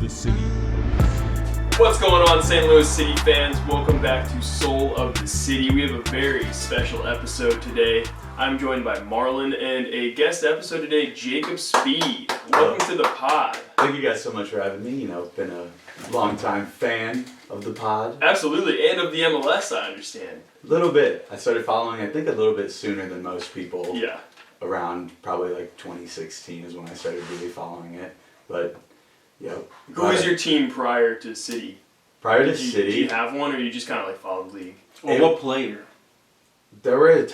the City. What's going on, St. Louis City fans? Welcome back to Soul of the City. We have a very special episode today. I'm joined by Marlon and a guest episode today, Jacob Speed. Welcome to the pod. Thank you guys so much for having me. Been a long-time fan of the pod. Absolutely, and of the MLS, I understand. A little bit. I started following, I think, a little bit sooner than most people. Yeah. Around probably like 2016 is when I started really following it. But, Who was your team prior to City? Prior to City? Did you have one, or you just kind of like followed the league? Or what player? There were,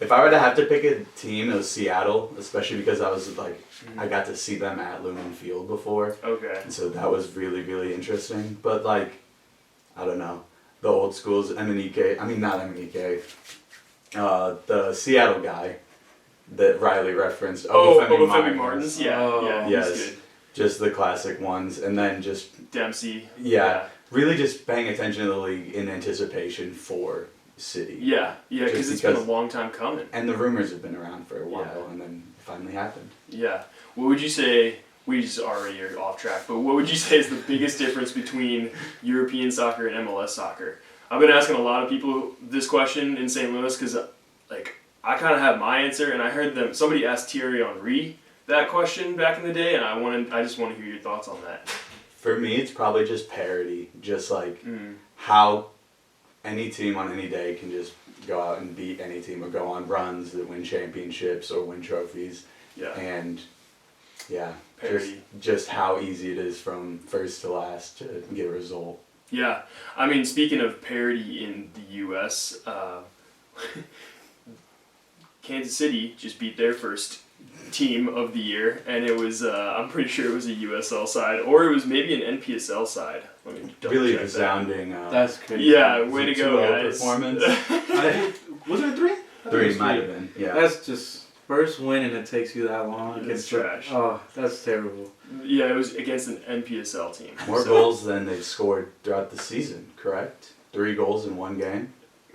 if I were to have to pick a team, it was Seattle, especially because I got to see them at Lumen Field before. Okay. And so that was really, really interesting. But I don't know, the old schools, the Seattle guy that Riley referenced. Obafemi Martins? Yeah, yes, he's good. just the classic ones. And then just Dempsey. Yeah, really just paying attention to the league in anticipation for City. Yeah, because it's been a long time coming. And the rumors have been around for a while, and then it finally happened. Yeah. What would you say, we just already are off track, but what would you say is the biggest difference between European soccer and MLS soccer? I've been asking a lot of people this question in St. Louis because, I kind of have my answer, and I heard somebody asked Thierry Henry that question back in the day, and I just want to hear your thoughts on that. For me, it's probably just parity, just how any team on any day can just go out and beat any team or go on runs that win championships or win trophies. Yeah. And parity. Just how easy it is from first to last to get a result. Yeah. Speaking of parity in the U.S., Kansas City just beat their first team of the year, and it was, I'm pretty sure it was a USL side, or it was maybe an NPSL side. Let me really resounding. That's crazy. Yeah, way to go, guys. Performance. Wasn't it 3? Three might have been, yeah. That's just first win and it takes you that long. It's trash. Oh, that's terrible. Yeah, it was against an NPSL team. More goals than they've scored throughout the season, correct? 3 goals in 1 game.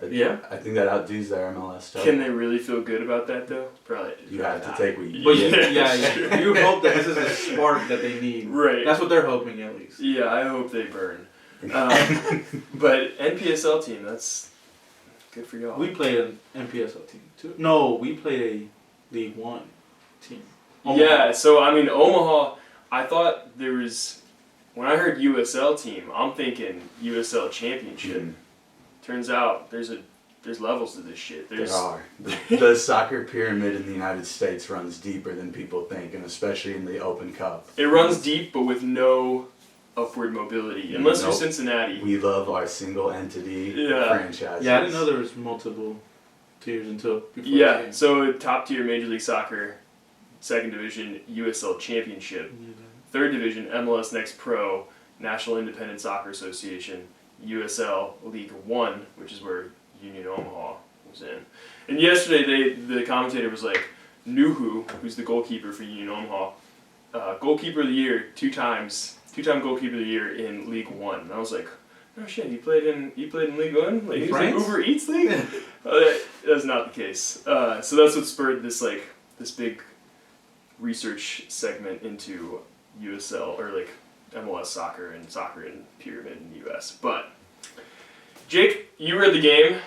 Yeah. I think that outdoes their MLS total. Can they really feel good about that, though? Probably. You have to take what you But get. you hope that this is a spark that they need. Right. That's what they're hoping, at least. Yeah, I hope they burn. But NPSL team, that's good for y'all. We played an NPSL team, too. No, we played a League One team. Yeah, so, Omaha, I thought there was... When I heard USL team, I'm thinking USL Championship. Mm. Turns out there's levels to this shit. There are. The soccer pyramid in the United States runs deeper than people think, and especially in the Open Cup. It runs deep, but with no upward mobility, unless you're Cincinnati. We love our single entity franchises. Yeah, I didn't know there was multiple tiers until before. Yeah, so top tier Major League Soccer, 2nd Division USL Championship, 3rd Division MLS Next Pro, National Independent Soccer Association, USL League One, which is where Union Omaha was in. And yesterday, the commentator was like, Nuhu, who's the goalkeeper for Union Omaha, goalkeeper of the year, two-time goalkeeper of the year in League One. And I was like, oh shit, he played in League One? Like, he was in Uber Eats League? That's not the case. So that's what spurred this big research segment into USL, or MLS soccer and pyramid in the U.S. But, Jake, you were at the game.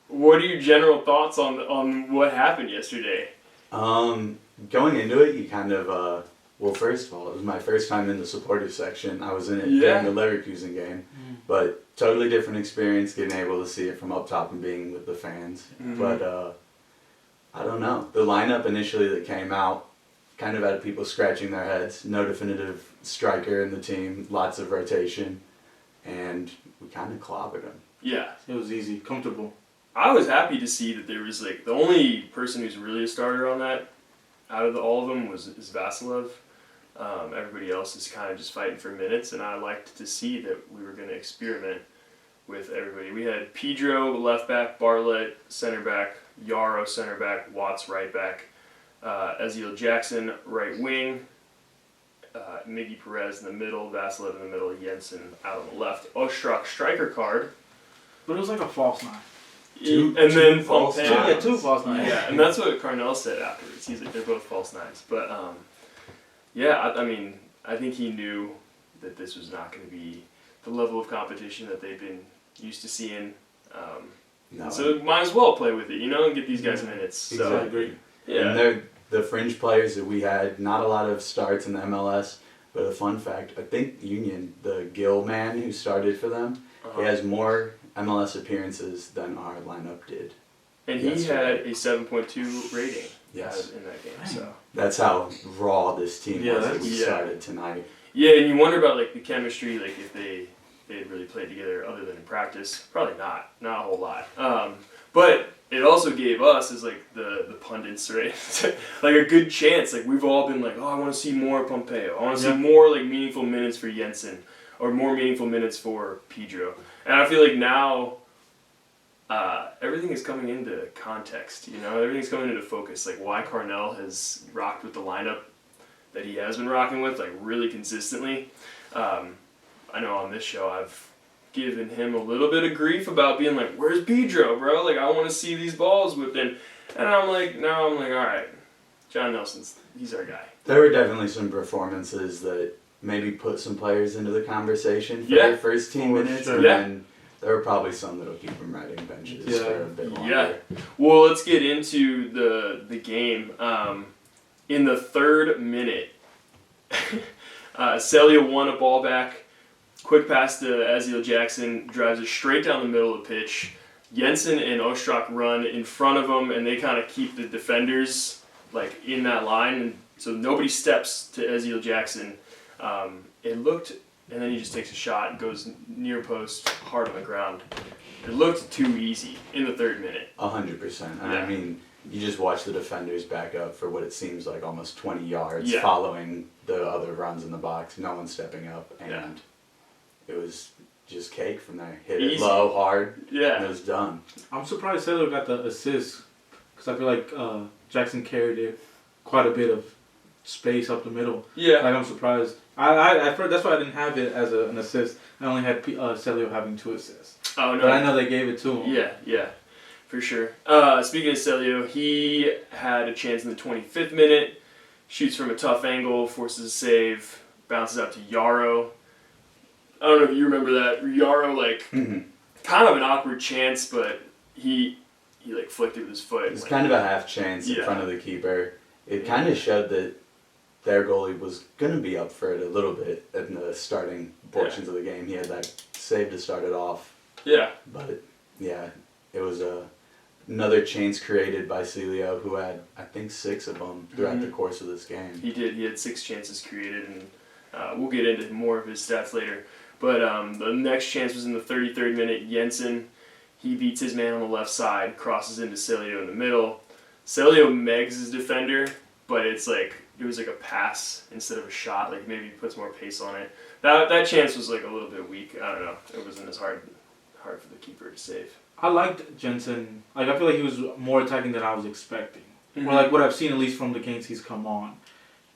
What are your general thoughts on what happened yesterday? Going into it, you kind of, first of all, it was my first time in the supporters section. I was in it during the Leverkusen game, but totally different experience getting able to see it from up top and being with the fans. Mm-hmm. But, I don't know. The lineup initially that came out kind of had people scratching their heads. No definitive striker in the team, lots of rotation, and we kind of clobbered them. Yeah. It was easy, comfortable. I was happy to see that there was, the only person who's really a starter on that, out of all of them, is Vasilev. Everybody else is kind of just fighting for minutes, and I liked to see that we were going to experiment with everybody. We had Pedro, left back, Bartlett, center back, Yarrow, center back, Watts, right back, Ezeal Jackson, right wing, Miggy Perez in the middle, Vasilev in the middle, Jensen out on the left. Ostrak striker card. But it was like a false 9. Two false nines. Two false 9. Yeah, and that's what Carnell said afterwards. He's like, they're both false 9s. But Yeah, I mean, I think he knew that this was not going to be the level of competition that they've been used to seeing. No. So might as well play with it, and get these guys minutes. So, Exactly. yeah. And they're the fringe players that we had. Not a lot of starts in the MLS, but a fun fact: I think Union, the Gill man who started for them, he has more MLS appearances than our lineup did. And he had a 7.2 rating. Yes. In that game. So that's how raw this team was that we yeah. started tonight. Yeah, and you wonder about the chemistry, if they had really played together other than in practice. Probably not a whole lot. But it also gave us as the pundits, right? A good chance. We've all been oh, I want to see more Pompeo. I want to see more meaningful minutes for Jensen, or more meaningful minutes for Pedro. And I feel now everything is coming into context. Everything's coming into focus. Why Carnell has rocked with the lineup that he has been rocking with really consistently. I know on this show I've given him a little bit of grief about being where's Pedro, bro? I want to see these balls whipped in. And I'm all right, John Nelson's, he's our guy. There were definitely some performances that maybe put some players into the conversation for their first team minutes, and then there were probably some that'll keep them riding benches for a bit longer. Yeah. Well, let's get into the game. In the 3rd minute, Celio won a ball back. Quick pass to Aziel Jackson, drives it straight down the middle of the pitch. Jensen and Ostrak run in front of him, and they kind of keep the defenders in that line, and so nobody steps to Aziel Jackson. It looked, and then he just takes a shot and goes near post, hard on the ground. It looked too easy in the 3rd minute. 100%. And I mean, you just watch the defenders back up for what it seems like almost 20 yards, Yeah. following the other runs in the box. No one stepping up, and it was just cake from there. Hit it low, hard, and it was done. I'm surprised Celio got the assist, because I feel Jackson carried it quite a bit of space up the middle. Yeah. I'm surprised. I that's why I didn't have it as an assist. I only had Celio having 2 assists. Oh, no. But I know they gave it to him. Yeah. For sure. Speaking of Celio, he had a chance in the 25th minute, shoots from a tough angle, forces a save, bounces out to Yarrow. I don't know if you remember that. Yarrow, kind of an awkward chance, but he flicked it with his foot. It's kind of a half chance in front of the keeper. It kind of showed that their goalie was going to be up for it a little bit in the starting portions of the game. He had that save to start it off. Yeah. But, it was another chance created by Celio, who had, I think, 6 of them throughout the course of this game. He did. He had 6 chances created, and we'll get into more of his stats later. But the next chance was in the 33rd minute. Jensen, he beats his man on the left side, crosses into Celio in the middle. Celio megs his defender, but it was a pass instead of a shot. Maybe he puts more pace on it. That chance was a little bit weak. I don't know. It wasn't as hard for the keeper to save. I liked Jensen. I feel he was more attacking than I was expecting. Mm-hmm. Or what I've seen at least from the games he's come on.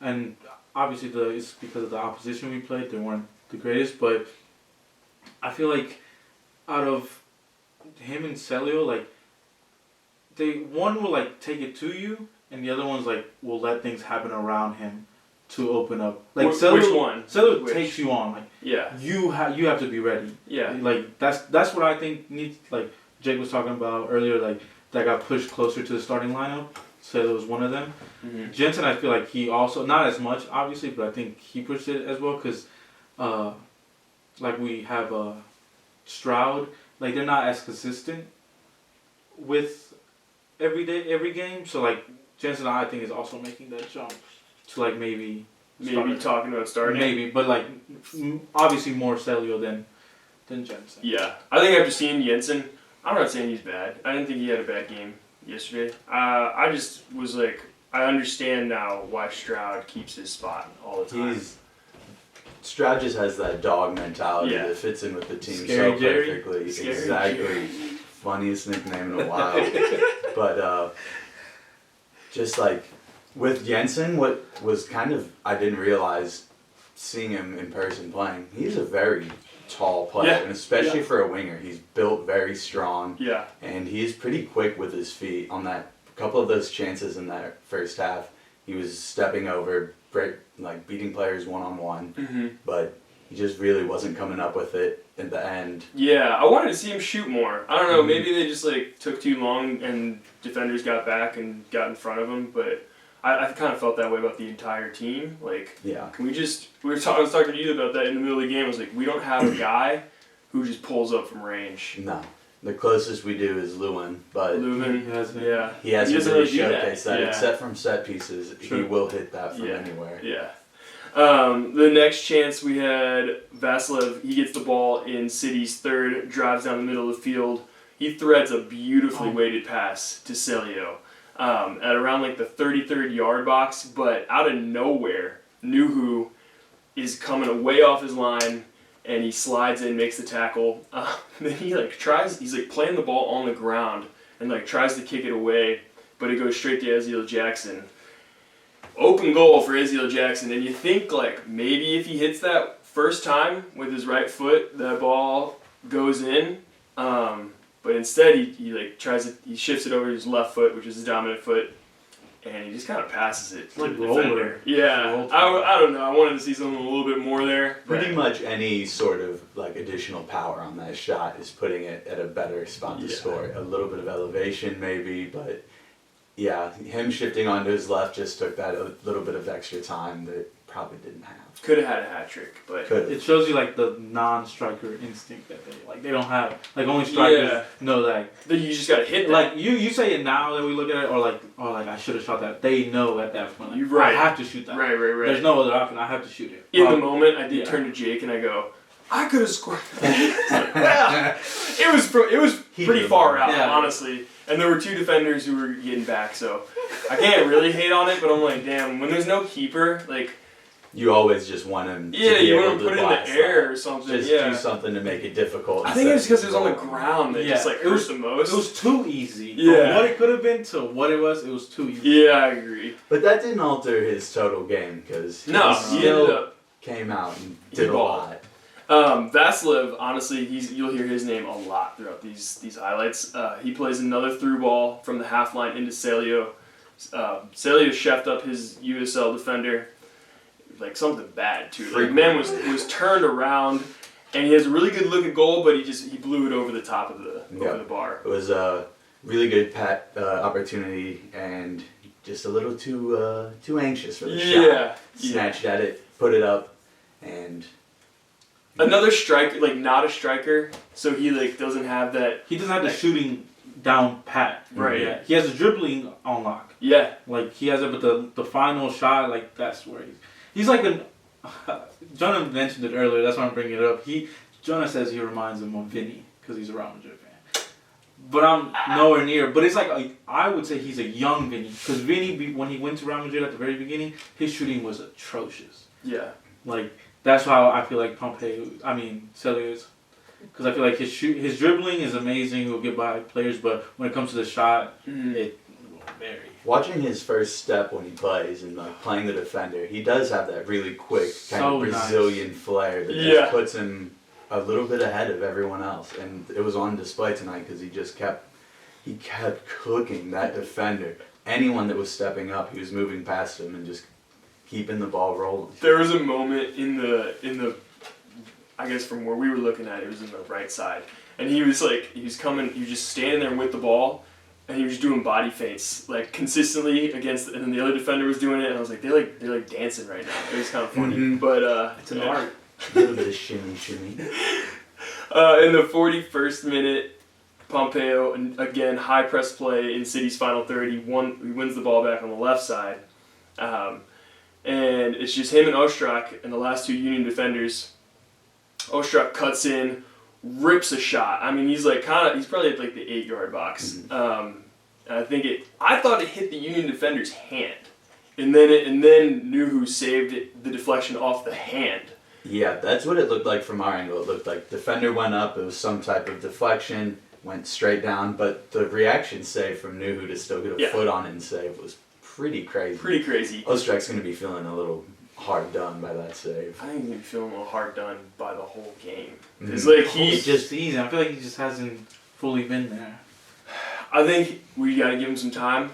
And obviously it's because of the opposition we played. They weren't the greatest, but I feel out of him and Celio, one will take it to you, and the other one's will let things happen around him to open up. Celio, which one? Celio takes you on. You have to be ready. Yeah. That's what I think needs. Jake was talking about earlier. That got pushed closer to the starting lineup. Celio was one of them. Mm-hmm. Jensen, I feel he also, not as much obviously, but I think he pushed it as well because. We have Stroud, they're not as consistent with every game. So Jensen, I think, is also making that jump to maybe talking about starting. Maybe, but obviously more Celio than Jensen. Yeah, I think after seeing Jensen, I'm not saying he's bad. I didn't think he had a bad game yesterday. I just was I understand now why Stroud keeps his spot all the time. Stroud just has that dog mentality that fits in with the team Scary perfectly. Scary exactly. Jerry. Funniest nickname in a while. But just with Jensen, what was I didn't realize seeing him in person playing, he's a very tall player, and especially for a winger. He's built very strong, and he's pretty quick with his feet. On that couple of those chances in that first half, he was stepping over, great, like beating players one-on-one, Mm-hmm. but he just really wasn't coming up with it in the end. Yeah, I wanted to see him shoot more. I don't know, Mhm. maybe they just like took too long and defenders got back and got in front of him, but I kind of felt that way about the entire team. Like, Yeah. can we just, I was talking to you about that in the middle of the game. I was like, we don't have a guy who just pulls up from range. No. The closest we do is Lewin, but Leuven, yeah. he hasn't doesn't really really do that. showcased that, Yeah. except from set pieces. Sure. He will hit that from Yeah. anywhere. Yeah. The next chance we had, Vasilev, he gets the ball in City's third, drives down the middle of the field. He threads a beautifully weighted pass to Celio at around like the 33rd yard box, but out of nowhere, Nuhu is coming way off his line, and he slides in, makes the tackle. Then he he's like playing the ball on the ground and like tries to kick it away, but it goes straight to Ezeal Jackson. Open goal for Ezeal Jackson, and you think like maybe if he hits that first time with his right foot, that ball goes in. But instead he like he shifts it over to his left foot, which is his dominant foot, and he just kind of passes it to like the roller. defender. Yeah, I don't know. I wanted to see something a little bit more there. Pretty much any sort of like additional power on that shot is putting it at a better spot to score. A little bit of elevation maybe, but yeah, him shifting onto his left just took that a little bit of extra time that probably didn't have. Could have had a hat trick, but It shows you like the non-striker instinct that they don't have. Like only strikers know that. you just gotta hit that. Like you say it now that we look at it, or like I should have shot that. They know at that point. Like, You're right. I have to shoot that. Right. There's no other option. I have to shoot it. In the moment, I did turn to Jake and I go, I could have scored that. It was pretty far out, honestly. And there were two defenders who were getting back, so I can't really hate on it. But I'm like, damn, when there's no keeper, like. You always just want him to be you able want to put it in blast the air that. or something. Just do something to make it difficult. I think it was because it was on the ground that just like hurt the most. It was too easy. Yeah. From what it could have been to what it was too easy. Yeah, I agree. But that didn't alter his total game because he he ended still up came out and did a lot. Vasilev, honestly, you'll hear his name a lot throughout these highlights. He plays another through ball from the half line into Celio. Celio chefed up his USL defender. Like something bad too. Like man was turned around, and he has a really good look at goal, but he blew it over the top of over the bar. It was a really good opportunity, and just a little too anxious for the shot. Snatched at it, put it up, and another striker, like not a striker, so he like doesn't have that. He doesn't have the shooting down pat. Right. Yeah. He has the dribbling on lock. Yeah. Like he has it, but the final shot, like that's where he's like Jonah mentioned it earlier. That's why I'm bringing it up. Jonah says he reminds him of Vinny because he's a Real Madrid fan. But I'm nowhere near. But it's like I would say he's a young Vinny because Vinny, when he went to Real Madrid at the very beginning, his shooting was atrocious. Yeah. Like that's how I feel like Celio is. Because I feel like his dribbling is amazing. He'll get by players, but when it comes to the shot, it will vary. Watching his first step when he plays and like playing the defender, he does have that really quick kind of Brazilian flair that just puts him a little bit ahead of everyone else. And it was on display tonight because he kept cooking that defender. Anyone that was stepping up, he was moving past him and just keeping the ball rolling. There was a moment in the I guess from where we were looking at, it was in the right side, and he was just standing there with the ball. And he was doing body feints like consistently against, and then the other defender was doing it, and I was like, they're like dancing right now. It was kind of funny, but it's an art. A little bit of shimmy. In the 41st minute, Pompeo, and again high press play in City's final third. He wins the ball back on the left side, and it's just him and Ostrak and the last two Union defenders. Ostrak cuts in. Rips a shot. I mean, he's probably at like the 8-yard box. I thought it hit the Union defender's hand, and then Nuhu saved the deflection off the hand. Yeah, that's what it looked like from our angle. It looked like defender went up. It was some type of deflection, went straight down. But the reaction save from Nuhu to still get a foot on it and save was pretty crazy. Ostrak's going to be feeling a little hard done by that save. I think he's gonna be feeling a little hard done by the whole game. It's like he's just season. I feel like he just hasn't fully been there. I think we got to give him some time.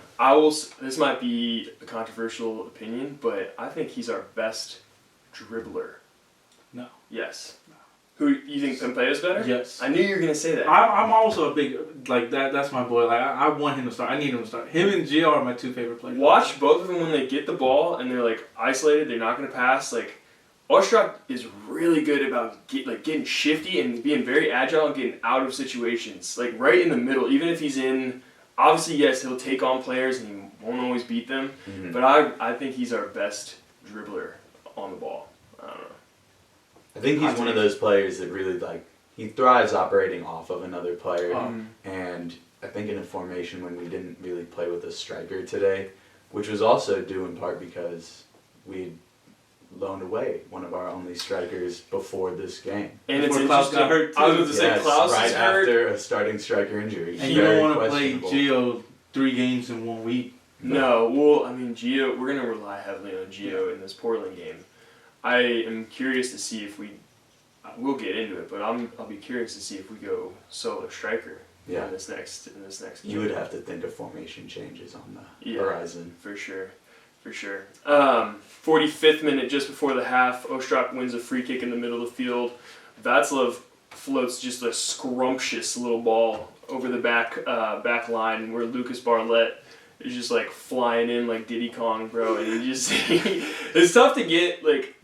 This might be a controversial opinion, but I think he's our best dribbler. No. Yes. Who you think Pompeo's better? Yes. I knew you were gonna say that. I'm also a big like that. That's my boy. Like I want him to start. I need him to start. Him and Gio are my two favorite players. Watch both of them when they get the ball and they're like isolated. They're not gonna pass. Like Ostrak is really good about getting shifty and being very agile and getting out of situations. Like right in the middle, even if he's in. Obviously, yes, he'll take on players and he won't always beat them. Mm-hmm. But I think he's our best dribbler on the ball. I don't know. I think he's one of those players that really he thrives operating off of another player. And I think in a formation when we didn't really play with a striker today, which was also due in part because we loaned away one of our only strikers before this game. And before Klaus got hurt too. I was going to say Klaus right is hurt. after a starting striker injury. And you don't want to play Gio 3 games in 1 week. No, well, I mean, Gio, we're going to rely heavily on Gio in this Portland game. I am curious to see if we'll get into it, but I'll be curious to see if we go solo striker in this next game. You would have to think of formation changes on the horizon. For sure. 45th minute, just before the half, Ostrak wins a free kick in the middle of the field. Václav floats just a scrumptious little ball over the back line where Lucas Bartlett is just like flying in like Diddy Kong, bro. And you just it's tough to get like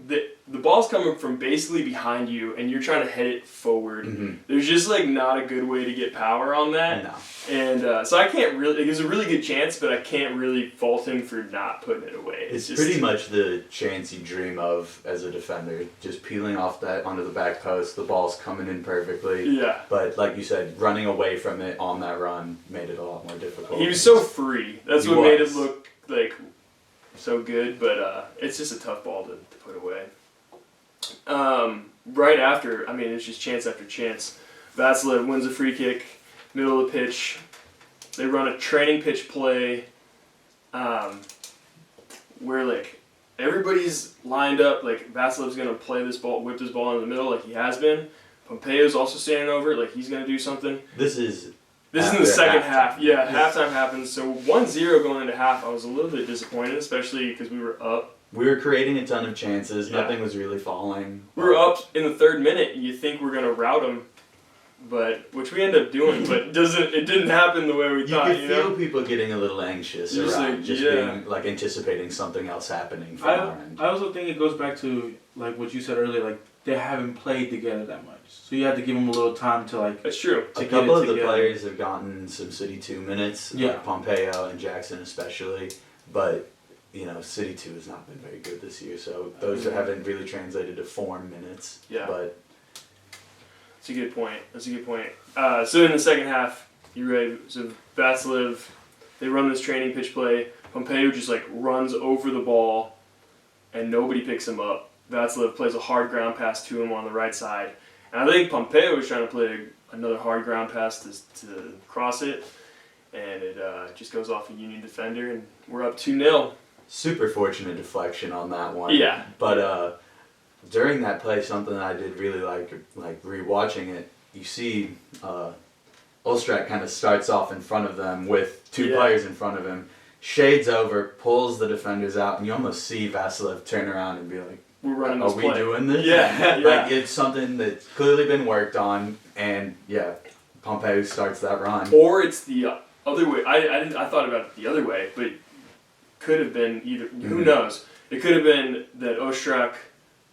the ball's coming from basically behind you and you're trying to head it forward. Mm-hmm. There's just like not a good way to get power on that. No. And so I can't really. It was a really good chance, but I can't really fault him for not putting it away. It's just pretty much the chance you dream of as a defender, just peeling off that onto the back post. The ball's coming in perfectly. Yeah. But like you said, running away from it on that run made it a lot more difficult. He was so free. That's what made it look like so good. But it's just a tough ball to put away. Right after, I mean, it's just chance after chance. Václav wins a free kick. Middle of the pitch, they run a training pitch play where like everybody's lined up. Like Václav's gonna play this ball, whip this ball in the middle like he has been. Pompeo's also standing over it like he's gonna do something. This is in the second half. Yeah, halftime happens. So 1-0 going into half. I was a little bit disappointed, especially because we were up. We were creating a ton of chances. Yeah. Nothing was really falling. We were up in the 3rd minute. You think we're gonna rout them. But which we end up doing, but it didn't happen the way we thought. You could feel people getting a little anxious around being like anticipating something else happening from our end. I also think it goes back to like what you said earlier, like they haven't played together that much, so you have to give them a little time to like. That's true. A couple of the players have gotten some City 2 minutes, like Pompeo and Jackson especially, but City 2 has not been very good this year, so those haven't really translated to form minutes. Yeah. But. That's a good point. So in the second half, you're right. So Václav, they run this training pitch play. Pompeo just like runs over the ball, and nobody picks him up. Václav plays a hard ground pass to him on the right side, and I think Pompeo was trying to play another hard ground pass to cross it, and it just goes off a Union defender, and we're up 2-0. Super fortunate deflection on that one. Yeah. But. During that play, something that I did really like rewatching it, you see Ostrak kind of starts off in front of them with 2 players in front of him, shades over, pulls the defenders out, and you almost see Václav turn around and be like, "We're running this play. Are we doing this?" Yeah. Like it's something that's clearly been worked on, and Pompeo starts that run. Or it's the other way. I thought about it the other way, but could have been either. Mm-hmm. Who knows? It could have been that Ostrak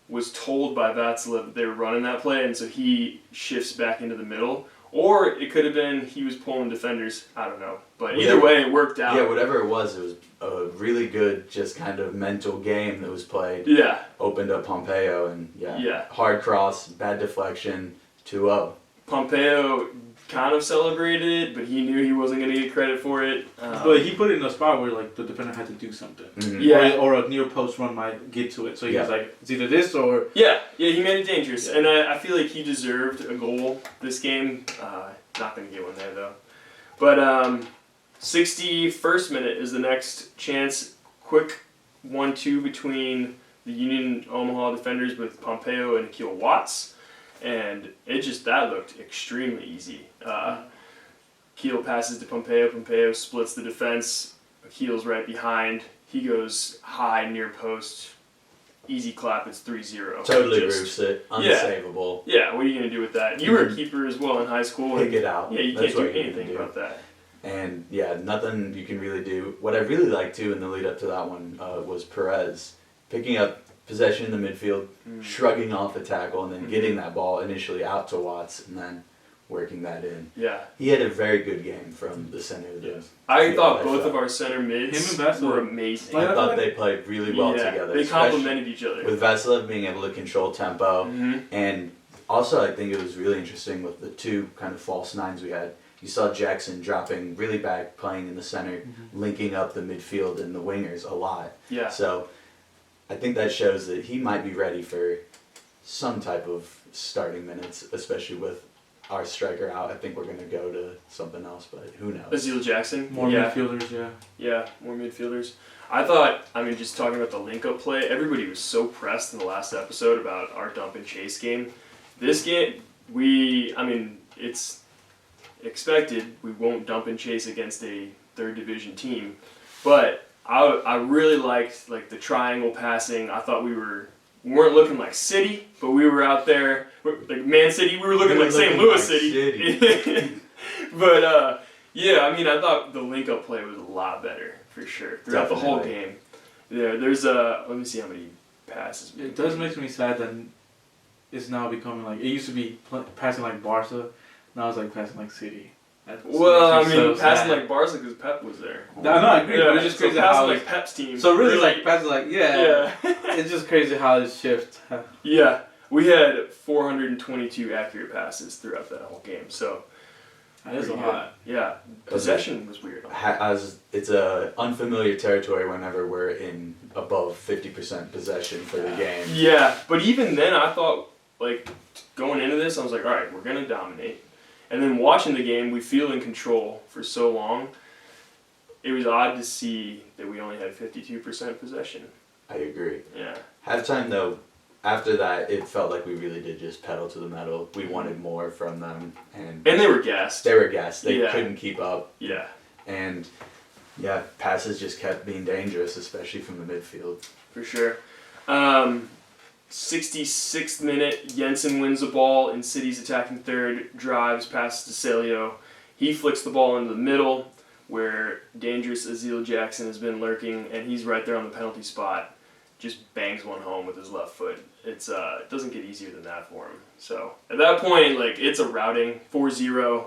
was told by Václav that they were running that play, and so he shifts back into the middle. Or it could have been he was pulling defenders. I don't know. But either way, it worked out. Yeah, whatever it was a really good just kind of mental game that was played. Yeah. Opened up Pompeo, and hard cross, bad deflection, 2-0. Pompeo kind of celebrated it, but he knew he wasn't going to get credit for it. But he put it in a spot where like the defender had to do something. Mm-hmm. Yeah. Or a near post run might get to it. So he was like, it's either this or... Yeah, he made it dangerous. Yeah. And I feel like he deserved a goal this game. Not going to get one there, though. But 61st minute is the next chance. Quick 1-2 between the Union Omaha defenders with Pompeo and Akil Watts. And that looked extremely easy. Keel passes to Pompeo. Pompeo splits the defense. Keel's right behind. He goes high near post. Easy clap. It's 3-0. Totally roofs it. Unsavable. Yeah. What are you gonna do with that? You were a keeper as well in high school. Pick it out. Yeah. You That's can't do what anything about that. And yeah, nothing you can really do. What I really liked too in the lead up to that one was Perez picking up possession in the midfield, shrugging off a tackle, and then getting that ball initially out to Watts, and then working that in. Yeah. He had a very good game from the center of the I thought both of our center mids Him and Vasilev were amazing. I thought they played really well together. They complemented each other. With Vasilev being able to control tempo, and also I think it was really interesting with the two kind of false nines we had. You saw Jackson dropping really back, playing in the center, linking up the midfield and the wingers a lot. Yeah. So I think that shows that he might be ready for some type of starting minutes, especially with our striker out. I think we're going to go to something else, but who knows? Azil Jackson. More midfielders, yeah. Yeah, more midfielders. I thought, just talking about the link-up play, everybody was so pressed in the last episode about our dump and chase game. This game, it's expected we won't dump and chase against a third division team, but I really liked the triangle passing. I thought we weren't looking like City, but we were out there like Man City. We were looking like St. Louis City. But I thought the link up play was a lot better for sure throughout the whole game. Yeah, there's let me see how many passes. It does make me sad that it's now becoming like it used to be passing like Barca. Now it's like passing like City. Passing like Barca because Pep was there. No, I agree. But it's just crazy how like Pep's team. So really, like passing like it's just crazy how it shifts. Yeah, we had 422 accurate passes throughout that whole game. So that is a lot. Yeah, possession was weird. As it's a unfamiliar territory whenever we're in above 50% possession for the game. Yeah, but even then, I thought going into this, I was like, all right, we're gonna dominate. And then watching the game, we feel in control for so long. It was odd to see that we only had 52% possession. I agree. Yeah. Halftime though, after that, it felt like we really did just pedal to the metal. We wanted more from them, and they were gassed. They couldn't keep up. Yeah. And passes just kept being dangerous, especially from the midfield. For sure. 66th minute, Jensen wins the ball in City's attacking third, drives, passes to Celio. He flicks the ball into the middle where dangerous Azil Jackson has been lurking, and he's right there on the penalty spot. Just bangs one home with his left foot. It doesn't get easier than that for him. So at that point, it's a routing, 4-0.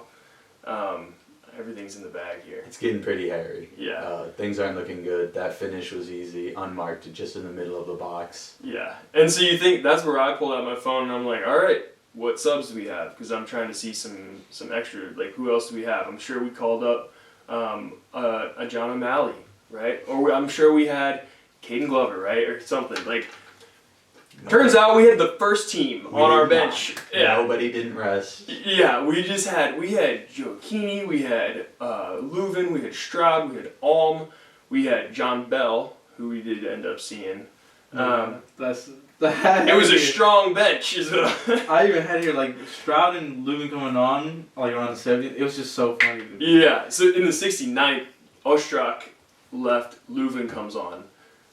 Everything's in the bag here. It's getting pretty hairy. Yeah. Things aren't looking good. That finish was easy, unmarked, just in the middle of the box. Yeah. And so you think, that's where I pulled out my phone and I'm like, all right, what subs do we have? Because I'm trying to see some extra, who else do we have? I'm sure we called up a John O'Malley, right? Or I'm sure we had Caden Glover, right? Or something. Turns out we had the first team on our bench. Yeah. Nobody didn't rest. Yeah, we had Gioacchini, we had Leuven, we had Straub, we had Alm, we had John Bell, who we did end up seeing. It was a strong bench. I even had here Stroud and Leuven coming on around the 70th. It was just so funny. Yeah, so in the 69th, Ostrak left, Leuven comes on.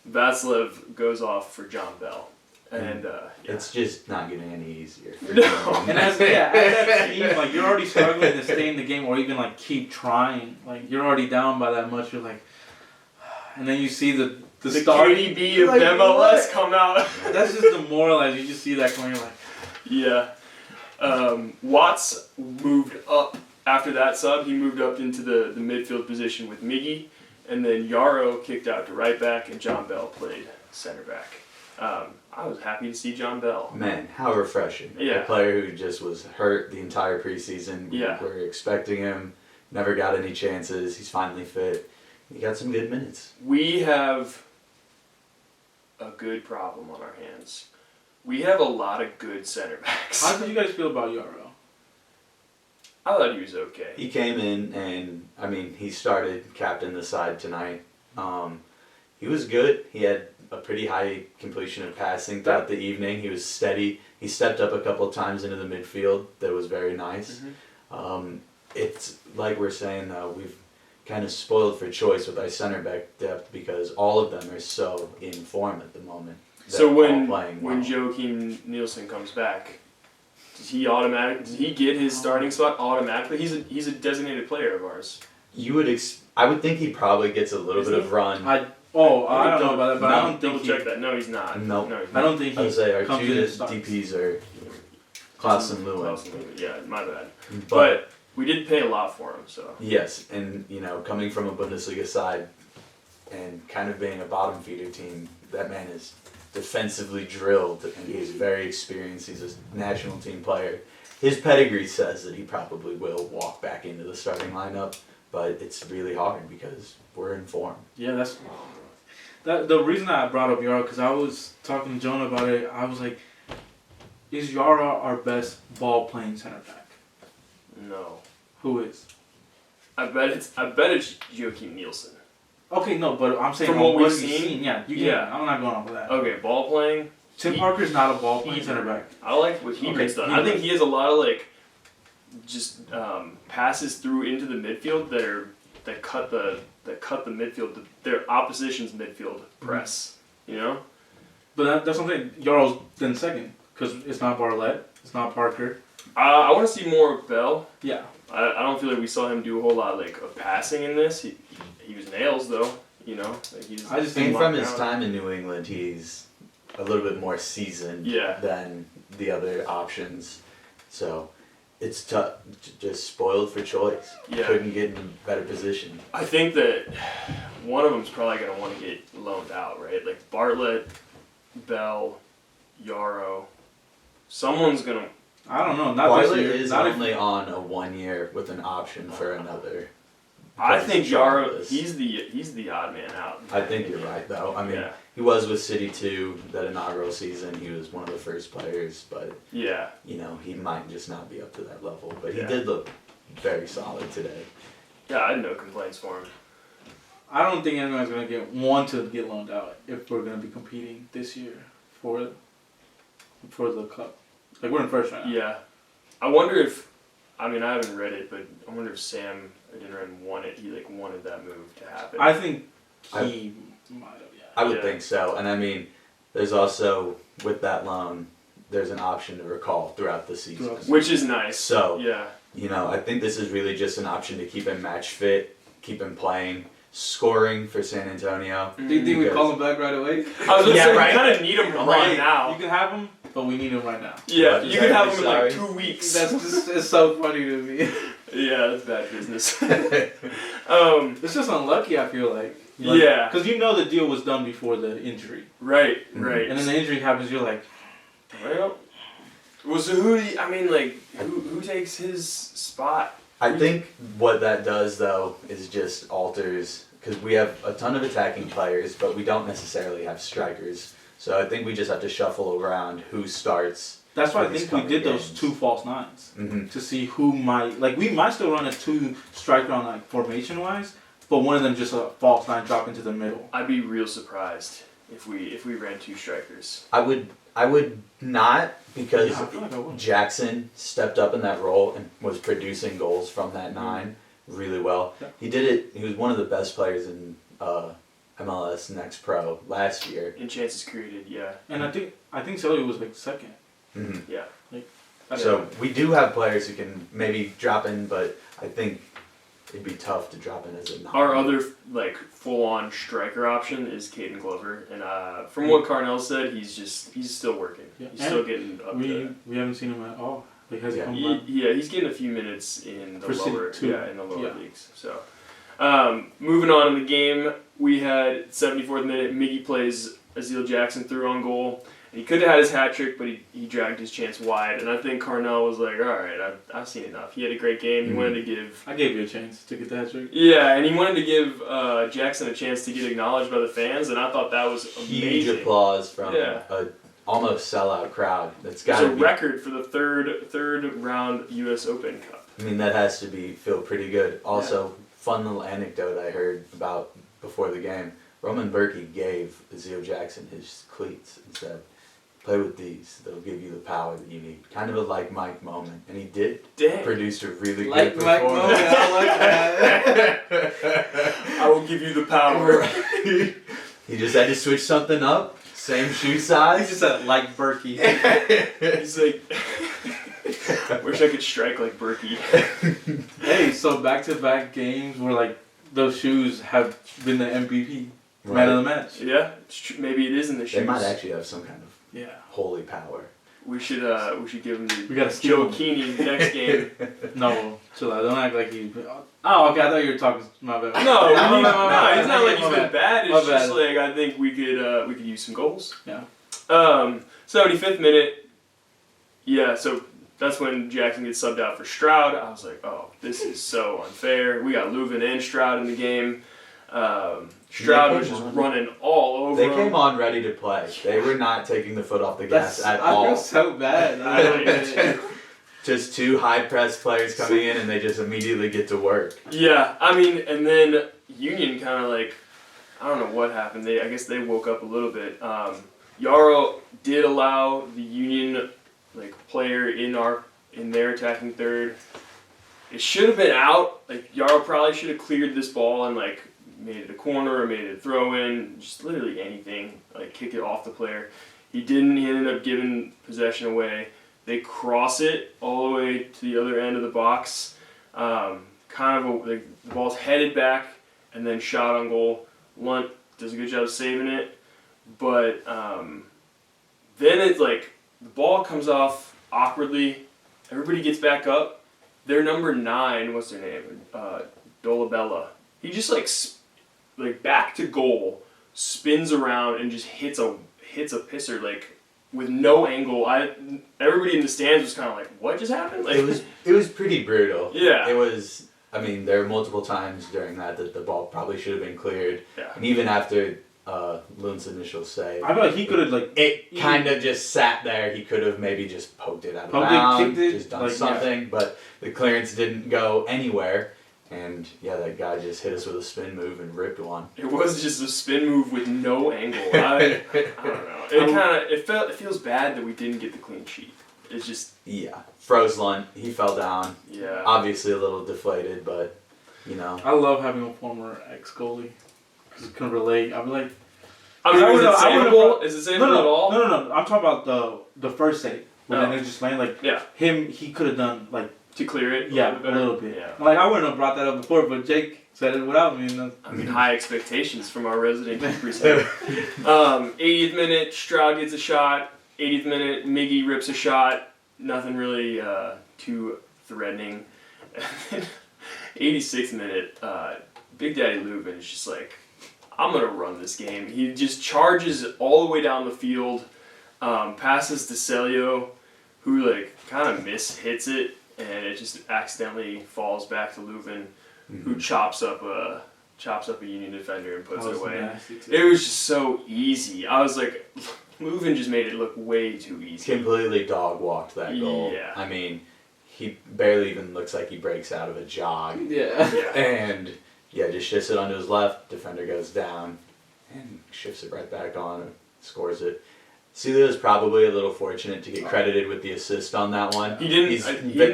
Vasilev goes off for John Bell. And it's just not getting any easier. No. And as that team, you're already struggling to stay in the game or even keep trying. You're already down by that much. You're and then you see the KDB of MLS come out. That's just demoralizing. You just see that coming. Yeah. Watts moved up after that sub. He moved up into the midfield position with Miggy, and then Yarrow kicked out to right back, and John Bell played center back. I was happy to see John Bell. Man, how refreshing. Yeah. A player who just was hurt the entire preseason. Yeah. We were expecting him, never got any chances. He's finally fit. He got some good minutes. We have a good problem on our hands. We have a lot of good center backs. How did you guys feel about Yarrow? I thought he was okay. He came in and, he started captain the side tonight. He was good. He had a pretty high completion of passing throughout the evening. He was steady. He stepped up a couple of times into the midfield. That was very nice. it's like we're saying though, we've kind of spoiled for choice with our center back depth because all of them are so in form at the moment. So They're all playing when well. Joachim Nielsen comes back, does he get his starting spot automatically? He's a designated player of ours. I would think he probably gets a little Is bit he? of run. I don't know about that, but I don't Double think check that. No, he's not. Nope. No, he's I not. don't think I would say our comes two in and starts. DPs are Klaus and Lewin. Klaus and Lewin. Yeah, my bad. But But we did pay a lot for him, so. yes, and coming from a Bundesliga side and kind of being a bottom feeder team, that man is defensively drilled and he's very experienced. He's a national team player. His pedigree says that he probably will walk back into the starting lineup, but it's really hard because we're in form. Yeah, the reason I brought up Yara, because I was talking to Jonah about it. I was like, is Yara our best ball playing center back? No. Who is? I bet it's Joachim Nielsen. Okay, no, but I'm saying From on what we've have you seen, yeah, yeah. I'm not going off of that. Okay, ball playing. Tim Parker's not a ball playing He- center back. I like what Hebert's done. I think he has a lot of just passes through into the midfield that cut the midfield, their opposition's midfield press. You know. But that's something Yara's then second because it's not Barlett, it's not Parker. I want to see more of Bell. Yeah. I don't feel like we saw him do a whole lot of passing in this. He was nails though. You know. He's, I just I think think from his time in New England, he's a little bit more seasoned Yeah. than the other options. So it's tough, just spoiled for choice. Yeah. Couldn't get in a better position. I think that one of them's probably going to want to get loaned out, right? Like Bartlett, Bell, Yarrow. Someone's going to... I don't know. Not Bartlett this year. is Not only on a 1 year with an option for another. I place think to Yarrow, join this. he's the odd man out. I think you're right, though. I mean, Yeah. he was with City 2 that inaugural season. He was one of the first players, but, Yeah. he might just not be up to that level. But he Yeah. did look very solid today. Yeah, I had no complaints for him. I don't think anyone's gonna want to get loaned out if we're gonna be competing this year for the cup. Like we're in first right now. Yeah. I wonder if... I mean, I haven't read it, but I wonder if Sam Adinran wanted... He, wanted that move to happen. I think he might have. Yeah. I would Yeah. think so. And I mean, there's also, with that loan, there's an option to recall throughout the season. Which is nice. So, Yeah. I think this is really just an option to keep him match fit, keep him playing, scoring for San Antonio. Do you think we call him back right away? I was going to Yeah, say, right. we kind of need him right now. You can have him, but we need him right now. Yeah, What? you could have him in Sorry. 2 weeks. That's just it's so funny to me. Yeah, that's bad business. It's just unlucky. I feel like. Yeah. Because the deal was done before the injury, Right, Mhm. right. and then the injury happens. You're like, Well, so who takes his spot? I think what that does, though, is just alters, because we have a ton of attacking players, but we don't necessarily have strikers. So I think we just have to shuffle around who starts. that's why I for these think we coming did those games. 2 false nines Mm-hmm. to see who might we might still run a 2 striker on formation wise, but one of them just a false 9 drop into the middle. I'd be real surprised if we ran 2 strikers. I would not, because Yeah, I feel like I would. Jackson stepped up in that role and was producing goals from that 9 really well. Yeah. He did it. He was one of the best players in MLS Next Pro last year. In chances created, yeah. And I think Shelly was second. Mm-hmm. Yeah. So we do have players who can maybe drop in, but I think it'd be tough to drop in as a 9. Our other full-on striker option is Caden Glover, and from what Carnell said, he's still working. Yeah. He's still getting up to. We haven't seen him at all. Has he Yeah. come back? He's getting a few minutes in the For City lower, too. in the lower Yeah. leagues. So, moving on in the game, we had 74th minute. Miggy plays Azeel Jackson through on goal. And he could have had his hat trick, but he dragged his chance wide. And I think Carnell was like, all right, I've seen enough. He had a great game. He wanted to give. I gave you a chance to get that trick. Yeah, and he wanted to give Jackson a chance to get acknowledged by the fans, and I thought that was Huge amazing. applause from Yeah. a almost sellout crowd. That's It's got a to be. record for the third round U.S. Open Cup. I mean, that has to feel pretty good. Also, fun little anecdote I heard about before the game. Roman Berkey gave Azeel Jackson his cleats and said, play with these. They'll give you the power that you need. Kind of a like Mike moment. And he did. Dang. Produced a really Like good Mike performance. Moment, I like that. I will give you the power. He just had to switch something up. Same shoe He size. just said like Berkey. He's like, wish I could strike like Berkey. Hey, so back-to-back games where like those shoes have been the MVP, man Right. of the match. Yeah, it's true. Maybe it is in the shoes. They might actually have some kind of Yeah. holy power. We should give him We the gotta steal Joe him. Keeney next game. No, chill out. Don't act like he. Oh, okay. I thought you were talking. My bad. No, My bad, my bad. it's not like he's My been bad. My It's just bad. like I think we could use some goals. Yeah. 75th minute. Yeah, so that's when Jackson gets subbed out for Stroud. I was like, oh, this is so unfair. We got Leuven and Stroud in the game. Stroud was just running all over They him. came on ready to play. They were not taking the foot off the gas at I all. feel so bad. I don't get it. Just two high press players coming in and they just immediately get to work. Yeah, I mean, and then Union kind of like, I don't know what happened. I guess they woke up a little bit. Yarrow did allow the Union player in their attacking third. It should have been out. Like Yarrow probably should have cleared this ball and made it a corner or made it a throw in, just literally anything. Kick it off the player. He didn't. He ended up giving possession away. They cross it all the way to the other end of the box. The ball's headed back and then shot on goal. Lunt does a good job of saving it, but then it's like the ball comes off awkwardly. Everybody gets back up. Their number 9, what's their name? Dolabella. He just back to goal, spins around and just hits a pisser with no angle. Everybody in the stands was kind of like, what just happened? It was pretty brutal. Yeah. It was. I mean, there were multiple times during that the ball probably should have been cleared. Yeah. And even after Lund's initial save, I feel like he could have it kind of just sat there. He could have maybe just poked it out of Poked it, bounds, kicked it, just done something. But the clearance didn't go anywhere. And yeah, that guy just hit us with a spin move and ripped one. It was just a spin move with no angle. I don't know. It feels bad that we didn't get the clean sheet. It's just Yeah, froze Lunt. He fell down. yeah. Obviously a little deflated, but you know. I love having a former ex goalie because can relate. I'd be like, I mean, I is it would've- I would've savable? brought- Is it savable at all? No. I'm talking about the first save. When Oh. they just land Yeah. him, he could have done To clear it? a better? little bit. Yeah. I wouldn't have brought that up before, but Jake said it without me. And I mean, high expectations from our resident keepers here. 80th minute, Stroud gets a shot. 80th minute, Miggy rips a shot. Nothing really too threatening. 86th minute, Big Daddy Leuven is just like, I'm going to run this game. He just charges all the way down the field, passes to Celio, who kind of hits it, and it just accidentally falls back to Leuven, who chops up a Union defender and puts it away. It was just so easy. I was like, Leuven just made it look way too easy. Completely dog walked that goal. Yeah. I mean, he barely even looks like he breaks out of a jog. yeah. Yeah. And yeah, just shifts it onto his left, defender goes down, and shifts it right back on and scores it. Celio's probably a little fortunate to get credited with the assist on that one. He didn't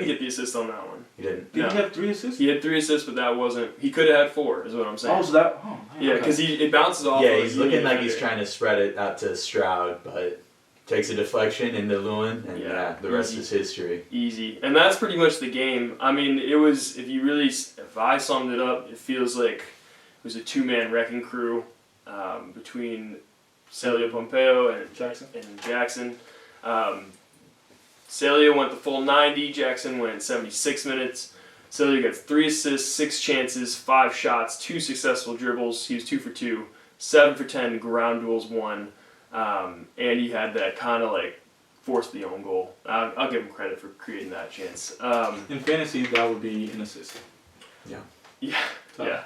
get the assist on that one. He didn't. Did No. he have 3 assists? He had 3 assists, but that wasn't. He could have had 4, is what I'm saying. Oh, so that. Oh, man, Yeah, okay. because it bounces off. Yeah, of he's the looking Union like he's defender. trying to spread it out to Stroud, but takes a deflection into Lewin, and Yeah, the rest easy. is history. Easy, and that's pretty much the game. I mean, it was. If I summed it up, it feels like it was a 2-man wrecking crew between Celio Pompeo and Jackson. Celio went the full 90. Jackson went 76 minutes. Celio got 3 assists, 6 chances, 5 shots, 2 successful dribbles. He was 2 for 2, 7 for 10 ground duels won, and he had that kind of forced the own goal. I'll give him credit for creating that chance. In fantasy, that would be an assist. Yeah. So, Yeah.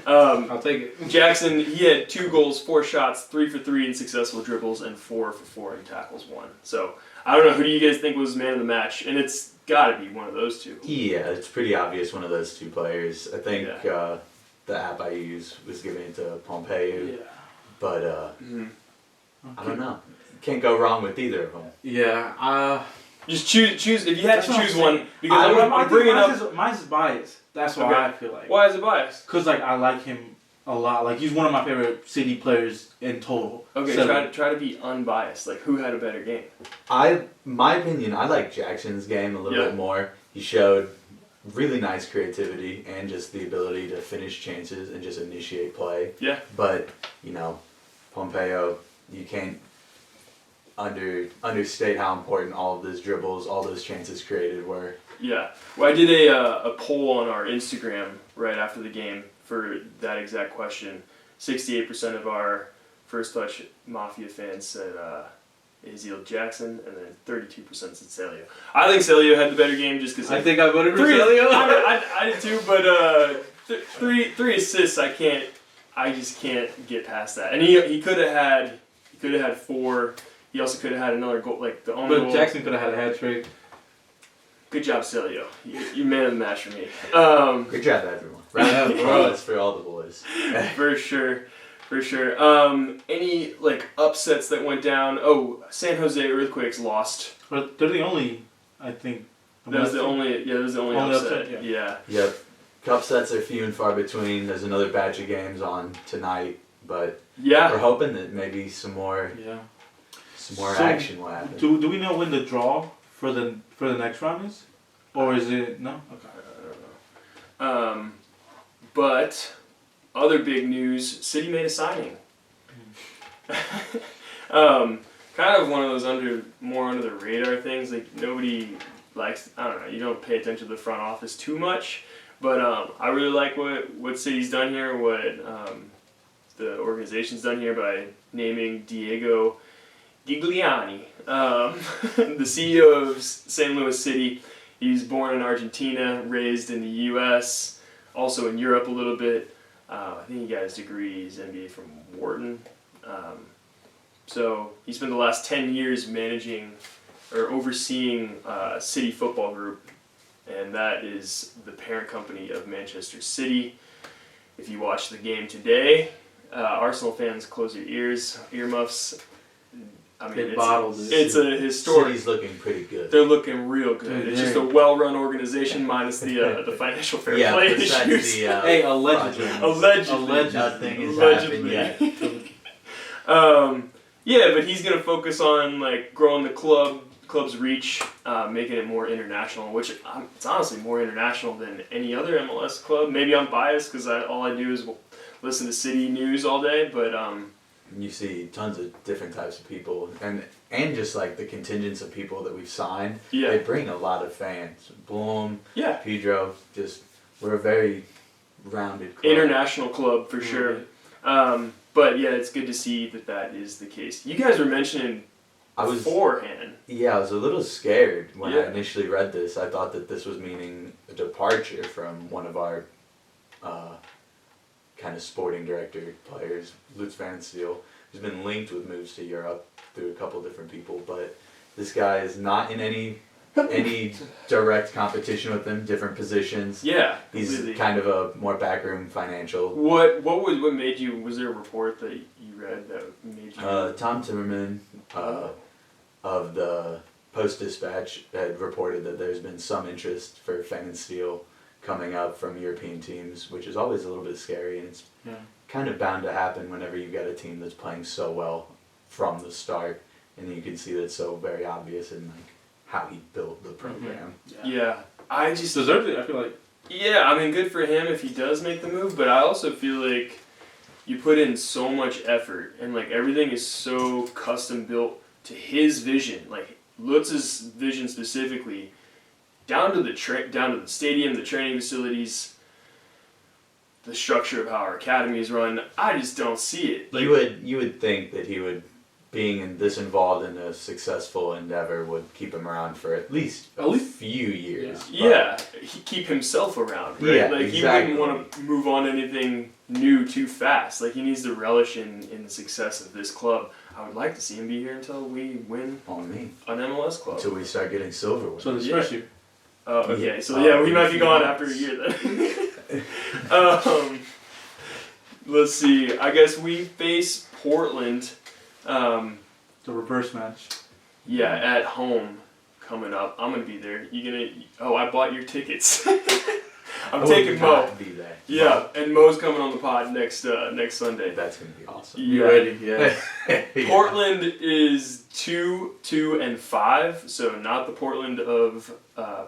I'll take it. Jackson, he had 2 goals, 4 shots, 3 for 3 in successful dribbles, and 4 for 4 in tackles won. So I don't know, who do you guys think was man of the match? And it's got to be one of those 2. Yeah, it's pretty obvious one of those 2 players. I think the app I use was giving it to Pompeo, Yeah. but I don't know. can't go wrong with either of them. Yeah. Just choose if you had That's to what I'm choose saying. one because I'm bringing up. Mine's biased. That's why Okay. I feel like. Why is it biased? Cause like I like him a lot. Like he's one of my favorite City players in total. Okay, So, try to be unbiased. Like who had a better game? My opinion, I like Jackson's game a little bit more. He showed really nice creativity and just the ability to finish chances and just initiate play. Yeah. But, Pompeo, you can't understate how important all of those dribbles, all those chances created were. Yeah. Well, I did a poll on our Instagram right after the game for that exact question. 68% of our First Touch Mafia fans said Aziel Jackson, and then 32% said Celio. I think Celio had the better game just because I think I voted for three. Celio. I did too, but three assists. I just can't get past that. And he could have had 4. He also could have had another goal, like the own goal. But Jackson could have had a hat trick. Good job, Celio. You man of the match for me. Good job, everyone. Round of applause for all the boys. For sure. Any upsets that went down? Oh, San Jose Earthquakes lost. But they're the only, I think. That was the only upset. Yeah. Yep. Cup sets are few and far between. There's another batch of games on tonight, but we're hoping that maybe some more action will happen. Do we know when the draw for the next round is, or is it no? Okay. I don't know. But other big news: City made a signing. Kind of one of those more under the radar things. Like nobody likes. I don't know. You don't pay attention to the front office too much. But I really like what City's done here, what the organization's done here by naming Diego Gigliani, the CEO of St. Louis City. He's born in Argentina, raised in the U.S., also in Europe a little bit. I think he got his degree, his MBA from Wharton. So he spent the last 10 years managing or overseeing City Football Group, and that is the parent company of Manchester City. If you watch the game today, Arsenal fans, close your earmuffs. I mean, it's a historic. City's looking pretty good. They're looking real good. It's just a well-run organization minus the financial fair play issues. Allegedly. Nothing has happened yet. But he's gonna focus on growing the club's reach, making it more international, which it's honestly more international than any other MLS club. Maybe I'm biased because all I do is listen to City news all day, but you see tons of different types of people, and just the contingents of people that we've signed. Yeah. They bring a lot of fans. Bloom, yeah, Pedro, we're a very rounded club. International club for sure. But yeah, it's good to see that is the case. You guys were mentioning beforehand. Yeah, I was a little scared when I initially read this. I thought that this was meaning a departure from one of our kind of sporting director players, Lutz Van Steel, who's been linked with moves to Europe through a couple different people, but this guy is not in any direct competition with them, different positions. Yeah. He's completely. kind of a more backroom financial. What made you, was there a report that you read that made you... Tom Timmerman of the Post-Dispatch had reported that there's been some interest for Fan Steel coming up from European teams, which is always a little bit scary, and it's kind of bound to happen whenever you've got a team that's playing so well from the start, and you can see that so very obvious in how he built the program. Yeah. I just deserves it, I feel like. Yeah, I mean, good for him if he does make the move, but I also feel like you put in so much effort, and everything is so custom built to his vision, Lutz's vision specifically, down to the stadium, the training facilities, the structure of how our academy is run. I just don't see it. You would think that he would, being this involved in a successful endeavor, would keep him around for at least a few years. Yeah, he keep himself around, right? Yeah, exactly. He wouldn't want to move on to anything new too fast. He needs to relish in the success of this club. I would like to see him be here until we win an MLS club. Until we start getting silverware. So this first year. Oh, okay. So we might be gone after a year then. Let's see. I guess we face Portland the reverse match. Yeah, at home coming up. I'm gonna be there. You gonna? Oh, I bought your tickets. I'm taking Mo. Be there. Yeah, and Mo's coming on the pod next Sunday. That's gonna be awesome. You ready? Yeah. Portland is 2-5, so not the Portland of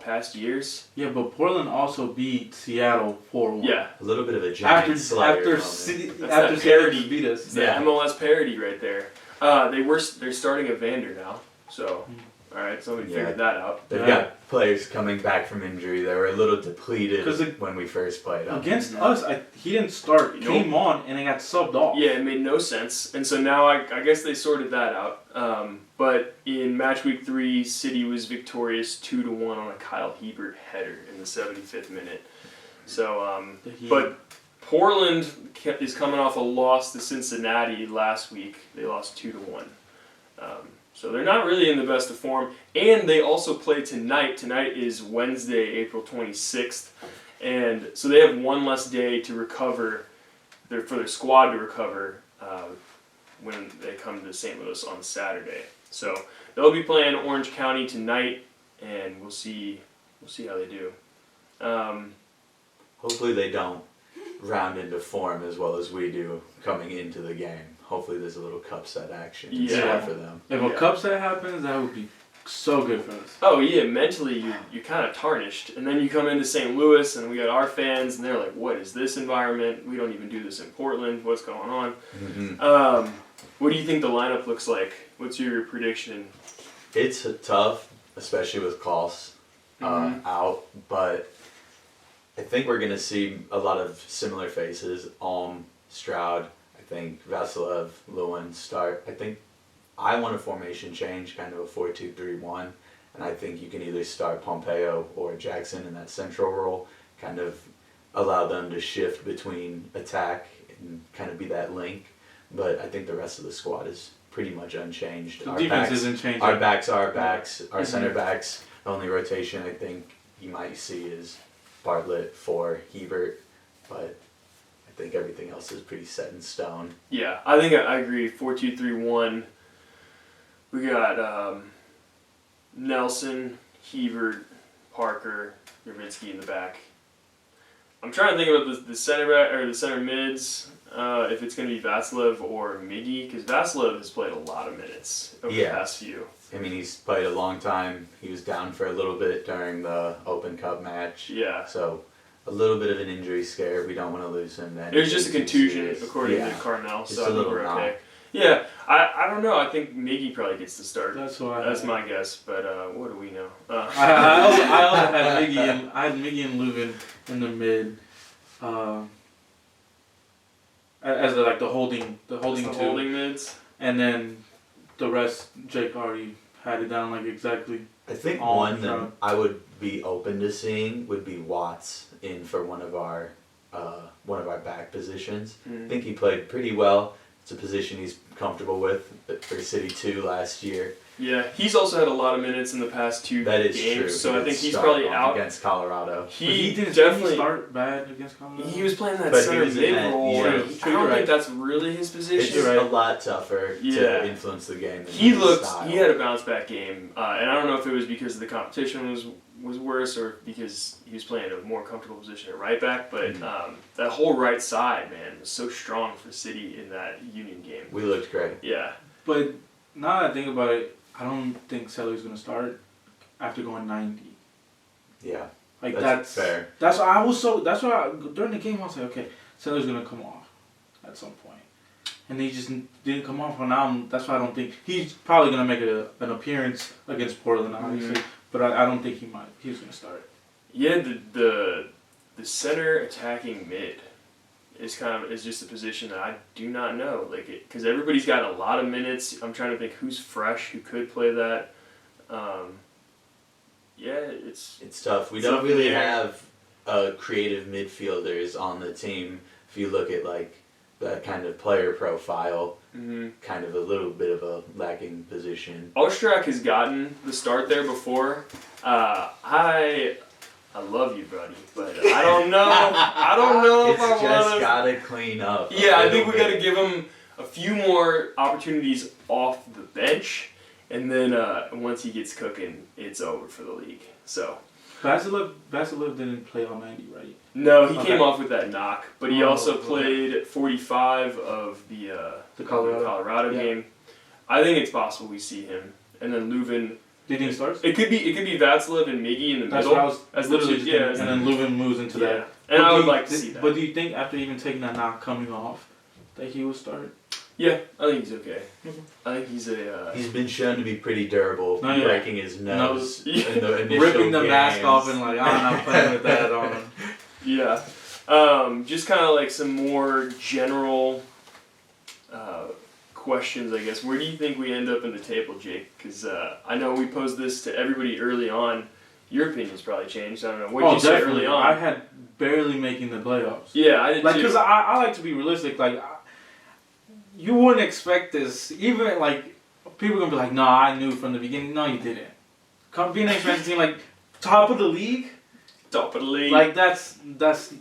past years. Yeah, but Portland also beat Seattle 4-1. Yeah, A little bit of a giant slayer after moment. Seattle parody. just beat us. it's that MLS parody right there. They're starting Evander now, so all right, somebody figured that out. They've got players coming back from injury. They were a little depleted when we first played them. Against us, he didn't start. Came on and then got subbed off. Yeah, it made no sense, and so now I guess they sorted that out. But in match week 3, City was victorious 2-1 on a Kyle Hebert header in the 75th minute. So, but Portland is coming off a loss to Cincinnati last week. They lost 2-1. So they're not really in the best of form. And they also play tonight. Tonight is Wednesday, April 26th. And so they have one less day to recover, for their squad to recover when they come to St. Louis on Saturday. So they'll be playing Orange County tonight, and we'll see how they do. Hopefully they don't round into form as well as we do coming into the game. Hopefully there's a little cup set action in store for them. If a cup set happens, that would be so good for us. Oh yeah, mentally you're kind of tarnished, and then you come into St. Louis and we got our fans, and they're like, "What is this environment? We don't even do this in Portland. What's going on?" Mm-hmm. What do you think the lineup looks like? What's your prediction? It's tough, especially with Klaus out, but I think we're gonna see a lot of similar faces. Stroud. I think Vasilev, Lewin start. I want a formation change, kind of a 4-2-3-1, and I think you can either start Pompeo or Jackson in that central role, kind of allow them to shift between attack and kind of be that link. But I think the rest of the squad is pretty much unchanged. The defense isn't changing. Our backs are our backs. Our center backs, the only rotation I think you might see is Bartlett for Hebert, but I think everything else is pretty set in stone. Yeah, I think I agree. 4-2-3-1. We got Nelson, Hebert, Parker, Nowitzki in the back. I'm trying to think about the center back or the center mids. If it's going to be Vasilev or Miggy, because Vasilev has played a lot of minutes over the past few. I mean, he's played a long time. He was down for a little bit during the Open Cup match. Yeah. So a little bit of an injury scare. We don't want to lose him. It was just a contusion, according to Carnell. So I think we're okay. Yeah, I don't know. I think Miggy probably gets the start. That's my guess. But what do we know? I also had Miggy and Leuven in the mid, as the holding mids, and then the rest. Jake already had it down exactly. I think one that I would be open to seeing would be Watts in for one of our back positions. I think he played pretty well. It's a position he's comfortable with for City 2 last year. Yeah, he's also had a lot of minutes in the past 2 that is games, true. So I think he's probably out against Colorado. He didn't definitely start bad against Colorado. He was playing that center mid role. I don't think that's really his position. It's a lot tougher to influence the game. He had a bounce back game, and I don't know if it was because the competition was worse or because he was playing a more comfortable position at right back, but that whole right side, man, was so strong for City in that Union game. We looked great. Yeah. But now that I think about it, I don't think Seller's going to start after going 90. Yeah. That's fair. That's why during the game I was like, okay, Seller's going to come off at some point. And he just didn't come off. And now that's why I don't think he's probably going to make an appearance against Portland, obviously. But I don't think he's going to start. Yeah, the center attacking mid is just a position that I do not know, because everybody's got a lot of minutes. I'm trying to think who's fresh, who could play that. It's tough. We don't really have creative midfielders on the team. If you look at that kind of player profile, kind of a little bit of a lacking position. Ostrak has gotten the start there before. I love you, buddy, but I don't know. I don't know if I want to. It's just gotta clean up. Yeah, I think we gotta give him a few more opportunities off the bench, and then once he gets cooking, it's over for the league. So. Vasilev didn't play all 90, right? No, he Okay. came off with that knock, but he also played 45 of the Colorado Yeah. game. I think it's possible we see him, and then Leuven. Do you think he starts? It could be Vasilev and Miggy in the That's middle. what I was as the literally two, just thinking, and then Leuven moves into that. And But I do would you like to see that. But do you think after even taking that knock coming off, that he will start? Yeah, I think he's okay. Okay. I think he's a. He's been shown to be pretty durable, Oh, yeah. breaking his nose in the initial Ripping the mask games. off and like, I'm not playing with that on. Yeah. Just kind of like some more general questions, I guess. Where do you think we end up in the table, Jake? Because I know we posed this to everybody early on. Your opinion's probably changed. I don't know. What did you say early on? I had barely making the playoffs. Yeah, I did Like, too. because I like to be realistic. Like, you wouldn't expect this. Even, like, people are going to be like, no, I knew from the beginning. No, you didn't. Being an expansion team, like, top of the league. Top of the league. Like, that's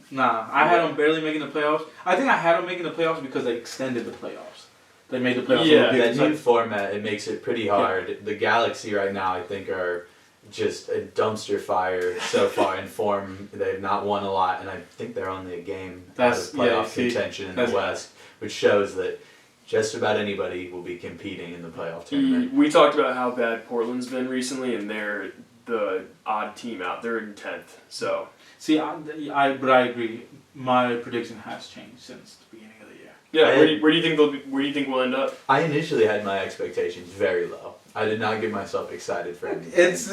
nah. I had them barely making the playoffs. I think I had them making the playoffs because they extended the playoffs. They made the playoffs. Yeah, That new format, it makes it pretty hard. Yeah. The Galaxy right now, I think, are just a dumpster fire so far in form. They've not won a lot, and I think they're only a game out of playoff contention in the West, which shows that just about anybody will be competing in the playoff tournament. We talked about how bad Portland's been recently, and they're the odd team out. They're in 10th. So see, but I agree. My prediction has changed since the beginning of the year. yeah, where do you think where do you think we'll end up? I initially had my expectations very low. I did not get myself excited for anything. It's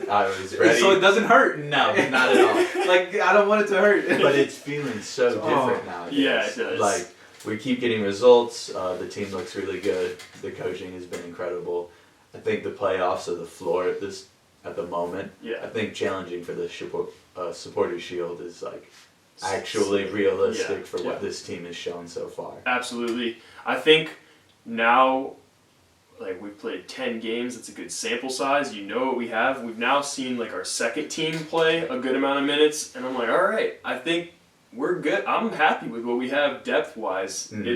I was ready. so it doesn't hurt. No, not at all. Like, I don't want it to hurt. But it's feeling so different nowadays. Yeah, it does. Like, we keep getting results. The team looks really good. The coaching has been incredible. I think the playoffs are the floor at the moment. Yeah. I think challenging for the Supporters Shield is like actually realistic for what this team has shown so far. Absolutely. I think now, like, we've played 10 games. It's a good sample size. You know what we have. We've now seen like our second team play a good amount of minutes, and I'm like, all right, I think we're good. I'm happy with what we have depth-wise. Mm-hmm.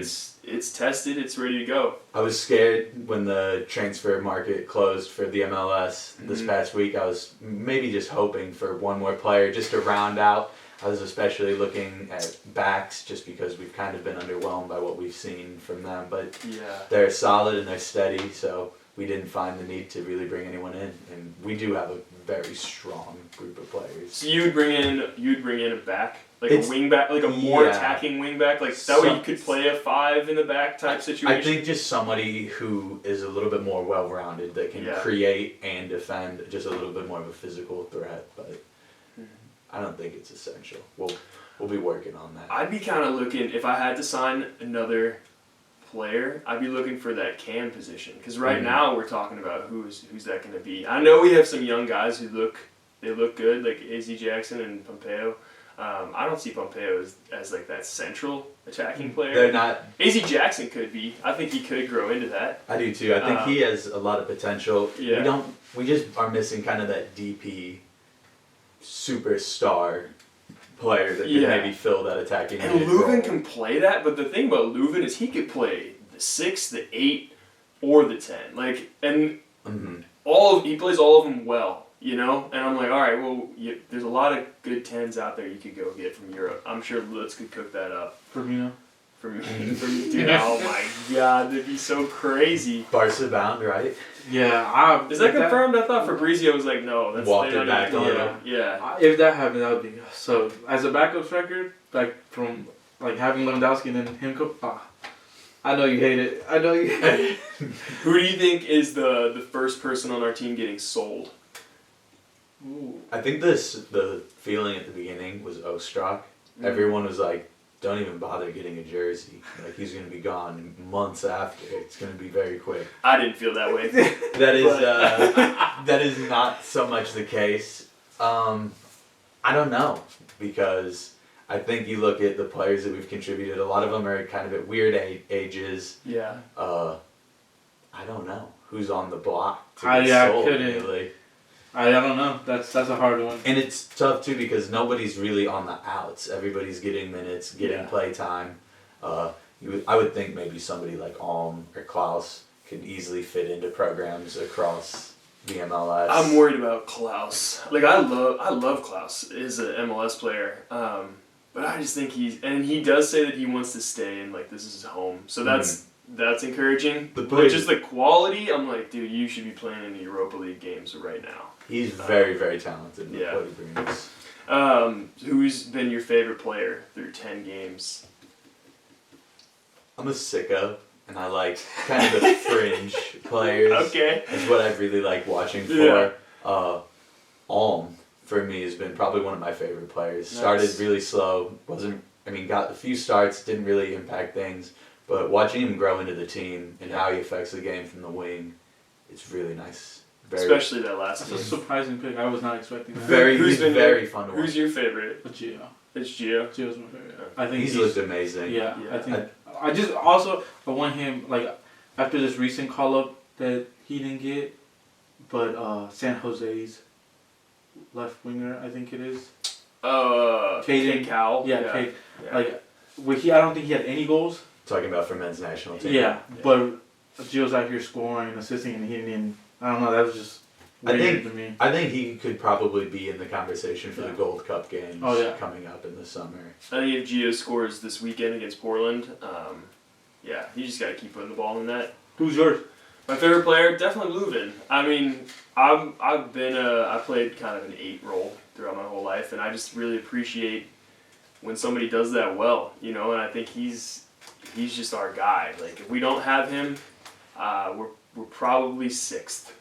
It's tested. It's ready to go. I was scared when the transfer market closed for the MLS this past week. I was maybe just hoping for one more player just to round out. I was especially looking at backs just because we've kind of been underwhelmed by what we've seen from them. But they're solid and they're steady, so we didn't find the need to really bring anyone in. And we do have a very strong group of players. So you'd bring in a back? Like a wing back, like a more attacking wing back, like that way you could play a 5 in the back type situation. I think just somebody who is a little bit more well-rounded that can create and defend, just a little bit more of a physical threat. But I don't think it's essential. We'll be working on that. I'd be kind of looking, if I had to sign another player, I'd be looking for that cam position because right now we're talking about who's that going to be. I know we have some young guys who look good, like AZ Jackson and Pompeo. I don't see Pompeo as like that central attacking player. They're not. AZ Jackson could be. I think he could grow into that. I do too. I think he has a lot of potential. Yeah. We just are missing kind of that DP superstar player that could maybe fill that attacking. And Leuven can play that, but the thing about Leuven is he could play the 6, the 8, or the 10. Like, and he plays all of them well. You know, and I'm like, all right, well, there's a lot of good 10s out there you could go get from Europe. I'm sure Lutz could cook that up. Firmino? For me, dude, oh my God, that'd be so crazy. Barca bound, right? Yeah. Is that confirmed? I thought Fabrizio was like, no, that's walked it back. Yeah. If that happened, that would be so. As a backup striker, like from like having Lewandowski and then him cook. I know you hate it. Who do you think is the first person on our team getting sold? Ooh. I think the feeling at the beginning was Ostrak. Everyone was like, don't even bother getting a jersey. Like, he's going to be gone months after. It's going to be very quick. I didn't feel that way. That is not so much the case. I don't know, because I think you look at the players that we've contributed, a lot of them are kind of at weird ages. Yeah. I don't know who's on the block to get sold, really. I don't know. That's a hard one. And it's tough too because nobody's really on the outs. Everybody's getting minutes, getting play time. I would think maybe somebody like Alm or Klaus could easily fit into programs across the MLS. I'm worried about Klaus. Like I love Klaus as an MLS player. But I just think he does say that he wants to stay and like this is his home. So that's encouraging. But just the quality, I'm like, dude, you should be playing in the Europa League games right now. He's very, very talented in what he brings. Who's been your favorite player through 10 games? I'm a sicko, and I like kind of the fringe players. Okay. Is what I really like watching for. Alm, for me, has been probably one of my favorite players. Nice. Started really slow, got a few starts, didn't really impact things, but watching him grow into the team and how he affects the game from the wing, it's really nice. Especially that last game. That's a surprising pick. I was not expecting that. He's very fun to watch. Who's your favorite? Gio. It's Gio. Gio's my favorite. I think he's looked amazing. Yeah, I think. I want him, like, after this recent call up that he didn't get, but San Jose's left winger, I think it is. Caden Cowell. Yeah, Cade. Yeah. Like, I don't think he had any goals. Talking about for men's national team. Yeah, but Gio's out here scoring and assisting, and he didn't even, I don't know, that was just weird to me. I think he could probably be in the conversation for the Gold Cup games coming up in the summer. I think if Gio scores this weekend against Portland, you just got to keep putting the ball in the net. Who's yours? My favorite player, definitely Leuven. I mean, I played kind of an 8 role throughout my whole life, and I just really appreciate when somebody does that well, you know. And I think he's just our guy. Like if we don't have him, we're probably 6th,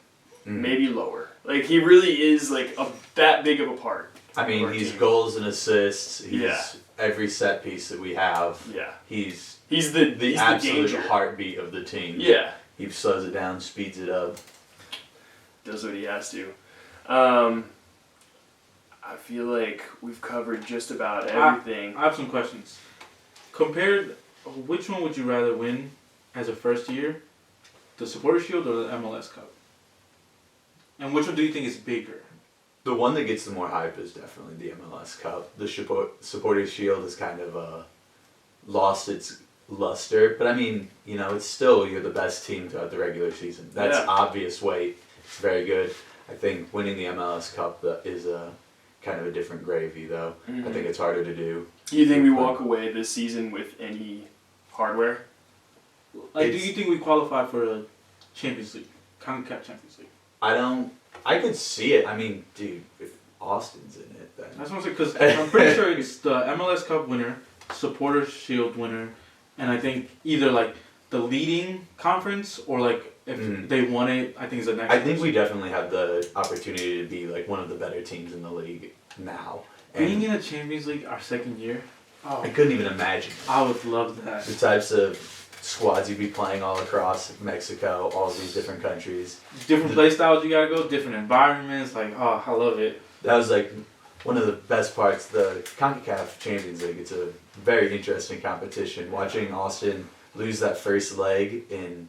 maybe lower. Like he really is like that big of a part. I mean, he's goals and assists. He's every set piece that we have. Yeah. He's the absolute danger. heartbeat of the team. Yeah. He slows it down, speeds it up. Does what he has to. I feel like we've covered just about everything. I have some questions. Which one would you rather win as a first year? The Supporters Shield or the MLS Cup? And which one do you think is bigger? The one that gets the more hype is definitely the MLS Cup. The Supporters Shield has kind of lost its luster. But I mean, you know, it's still you're the best team throughout the regular season. That's obvious weight. It's very good. I think winning the MLS Cup is kind of a different gravy, though. I think it's harder to do. Do you think we walk away this season with any hardware? Like, do you think we qualify for a Champions League, CONCACAF Champions League? I could see it. I mean, dude, if Austin's in it, then that's what I'm saying. Because I'm pretty sure it's the MLS Cup winner, Supporters Shield winner, and I think either like the leading conference or like if they won it, I think it's the next. I think we definitely have the opportunity to be like one of the better teams in the league now. Being in a Champions League our second year, I couldn't even imagine. I would love that. The types of squads you'd be playing all across Mexico, all of these different countries. Different play styles you gotta go, different environments. Like, oh, I love it. That was like one of the best parts. The CONCACAF Champions League. It's a very interesting competition. Watching Austin lose that first leg in.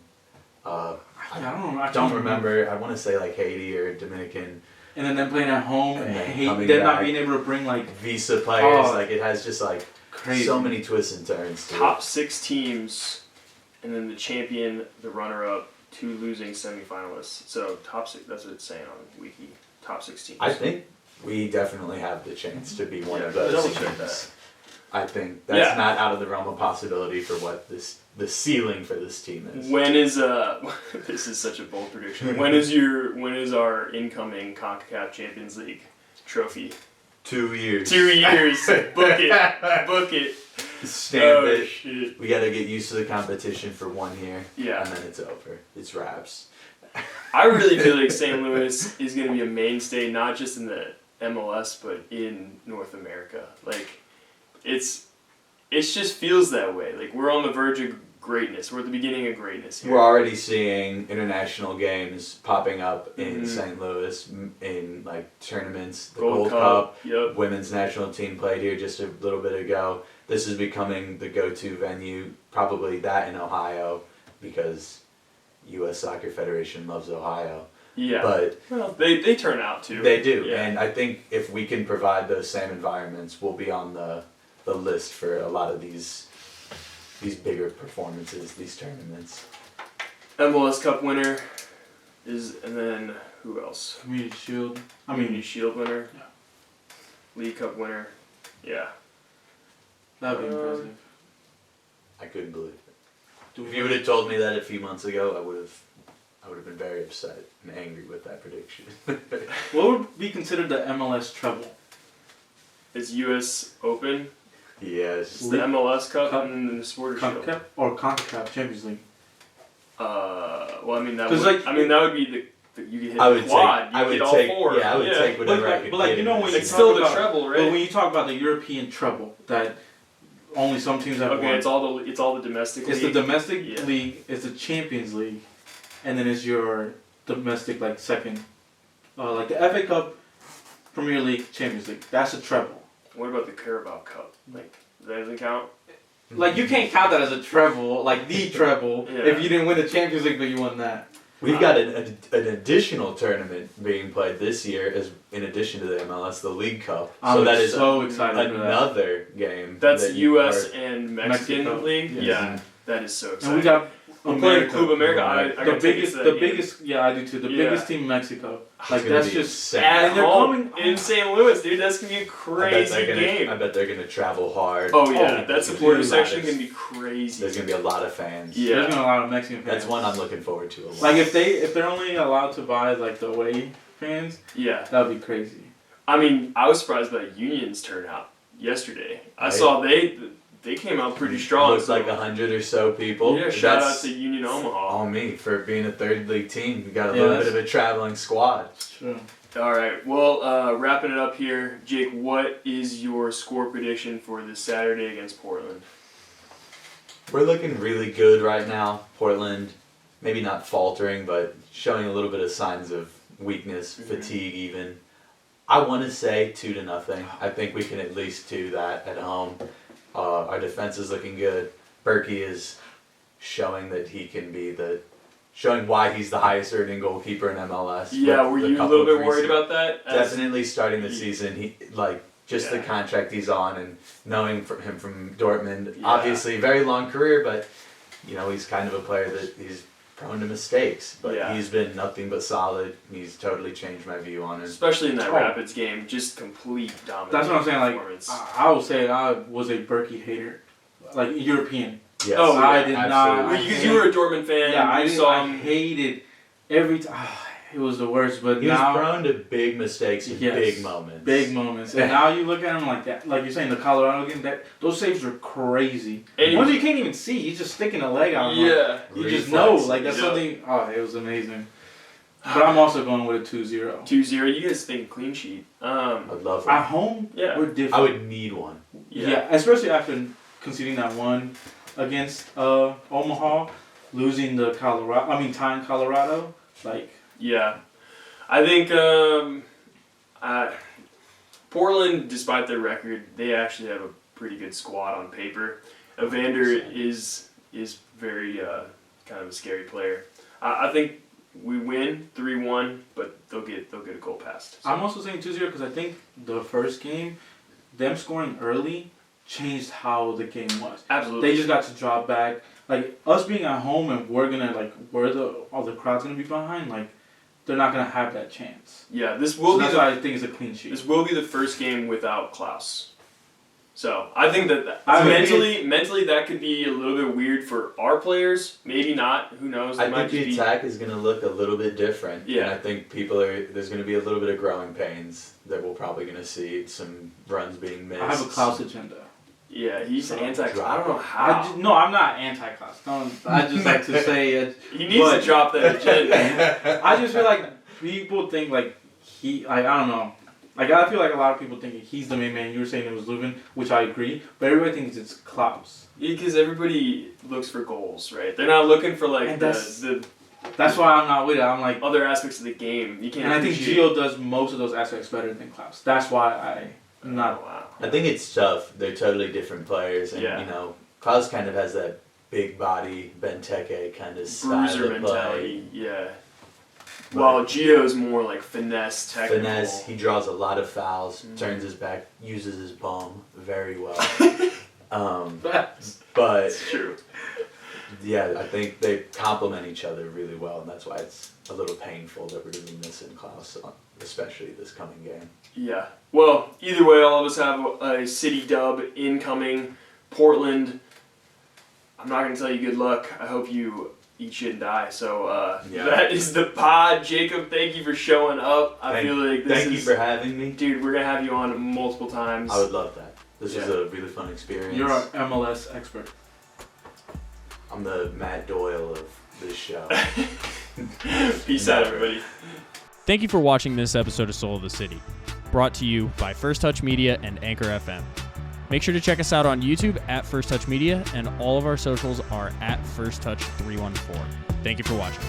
I don't remember. I want to say like Haiti or Dominican. And then them playing at home and them not being able to bring like visa players. Like it has just like crazy. So many twists and turns. Top 6 teams, and then the champion, the runner-up, 2 losing semifinalists. So top 6. That's what it's saying on Wiki. Top 6 teams. I think we definitely have the chance to be one of those teams. I think that's not out of the realm of possibility for what the ceiling for this team is. When is this is such a bold prediction. When is our incoming CONCACAF Champions League trophy? 2 years. 2 years. Book it. Book it. Stamp it. Shit. We gotta get used to the competition for 1 year. Yeah. And then it's over. It's wraps. I really feel like St. Louis is gonna be a mainstay, not just in the MLS, but in North America. Like, it just feels that way. Like we're on the verge of greatness. We're at the beginning of greatness here. We're already seeing international games popping up in St. Louis in like tournaments. The Gold Cup. Women's national team played here just a little bit ago. This is becoming the go-to venue. Probably that in Ohio because U.S. Soccer Federation loves Ohio. Yeah. But well, they turn out too. They do, and I think if we can provide those same environments, we'll be on the list for a lot of these these bigger performances, these tournaments. MLS Cup winner and then who else? Community Shield. Community Shield winner. Yeah. League Cup winner. Yeah. That'd be impressive. I couldn't believe it. If you would have told me that a few months ago, I would have been very upset and angry with that prediction. What would be considered the MLS treble? Is U.S. Open? Yes. It's the MLS Cup and the Supporters Shield. CONCACAF or CONCACAF Champions League? Well, I mean that 'Cause, would. like, I mean that would be the you could hit I the would quad. take. I would you get all take. four. Yeah, I would take whatever I could But like get you know in when this you It's talk still the about, treble, but right? when you talk about the European treble, that only some teams have Okay, won. it's all the domestic. It's the league. domestic Yeah. league, it's the Champions League, and then it's your domestic like second, like the FA Cup, Premier League, Champions League. That's a treble. What about the Carabao Cup? Like that doesn't count. Like you can't count that as a treble, like the treble, Yeah. if you didn't win the Champions League but you won that. We've got an additional tournament being played this year, as in addition to the MLS, the League Cup. I'm so that is so excited for that. another game. That's that you U.S. are- and Mexican Mexico. League. Yes. Yeah, that is so And exciting. we got We're playing Club America. I the gotta take biggest, it to the that game. biggest. Yeah, I do too. The Yeah. biggest team in Mexico. Like gonna that's be just insane. At and they're home coming in St. Louis, dude. That's gonna be a crazy game. I bet they're gonna travel hard. Oh yeah, Oh, that supporter dude, section there's- can be crazy. There's gonna be a lot of fans. Yeah. There's been a lot of Mexican fans. That's one I'm looking forward to a lot. Like if they're only allowed to buy like the away fans, Yeah. that would be crazy. I mean, I was surprised by Union's turnout yesterday. I Right. saw they came out pretty strong. Looks like 100 or so people. Yeah, shout out That's to Union Omaha. all me for being a third league team. We got a Yeah, little bit that's- of a traveling squad. True. All right, well, wrapping it up here, Jake. What is your score prediction for this Saturday against Portland? We're looking really good right now. Portland, maybe not faltering, but showing a little bit of signs of weakness, fatigue even. I want to say 2-0. I think we can at least do that at home. Our defense is looking good. Berkey is showing that he can be showing why he's the highest earning goalkeeper in MLS. Yeah, with were the you a couple little of bit worried recent- about that? Definitely starting the season, he the Yeah. contract he's on and knowing him from Dortmund. Yeah. Obviously, very long career, but he's kind of a player that he's prone to mistakes. But Yeah. he's been nothing but solid. He's totally changed my view on him. Especially in that Oh. Rapids game, just complete dominance. That's what I'm saying. Like performance. I would say I was a Berkey hater, like European. Yes, Oh, I yeah, did absolutely. not. Because you were a Dortmund fan. Yeah, I you did. saw I him. hated every time. It was the worst. But He was now prone to big mistakes and Yes. big moments. big moments, and now you look at him like that. Like you're saying, the Colorado game, those saves are crazy. And he Ones was- you can't even see. He's just sticking a leg out. I'm like, Yeah. you just know. Reflex. Like that's Yeah. something. Oh, it was amazing. But I'm also going with a 2-0. 2-0. You guys think clean sheet? I'd love At it. home, Yeah. we're different. I would need one. Yeah, especially after conceding that one against Omaha, losing the tying Colorado. Like, Yeah. I think Portland, despite their record, they actually have a pretty good squad on paper. Evander is very kind of a scary player. I think we win 3-1, but they'll get a goal past. So. I'm also saying 2-0 because I think the first game, them scoring early changed how the game was. Absolutely. They just got to drop back. Like us being at home and we're gonna all the crowd's gonna be behind. Like they're not gonna have that chance. Yeah, this So will be that's why I think it's a clean sheet. this will be the first game without Klaus. So I think that I mean, mentally that could be a little bit weird for our players. Maybe not. Who knows? They I might think the just be. attack is going to look a little bit different. Yeah. And I think there's going to be a little bit of growing pains that we're probably going to see. Some runs being missed. I have a Klaus agenda. Yeah, he's So anti. I drop don't know it. how. No, I'm not anti-Klaus. I just like to say it. He needs to drop that agenda. I just feel like people think like I don't know. Like I feel like a lot of people think he's the main man. You were saying it was Leuven, which I agree, but everybody thinks it's Klaus. Because everybody looks for goals, right? They're not looking for like And the That's why I'm not with it. I'm like, other aspects of the game. You can't. and I think appreciate- Gio does most of those aspects better than Klaus. That's why I'm not. Oh, wow. I think it's tough. They're totally different players. And, Yeah. Klaus kind of has that big body, Benteke kind of style Bruiser of play. mentality, yeah. But While Gio's more like finesse, technical. finesse, he draws a lot of fouls, Mhm. turns his back, uses his palm very well. But It's true. yeah, I think they complement each other really well, and that's why it's a little painful that we're going to be missing Klaus, especially this coming game. Yeah. Well, either way, all of us have a city dub incoming. Portland, I'm not going to tell you good luck. I hope you eat shit and die. So that is the pod. Jacob, thank you for showing up. I feel like thank you for having me. Dude, we're going to have you on multiple times. I would love that. This is a really fun experience. You're our MLS expert. I'm the Matt Doyle of this show. Peace out, everybody. Thank you for watching this episode of Soul of the City, brought to you by First Touch Media and Anchor FM. Make sure to check us out on YouTube at First Touch Media, and all of our socials are at First Touch 314. Thank you for watching.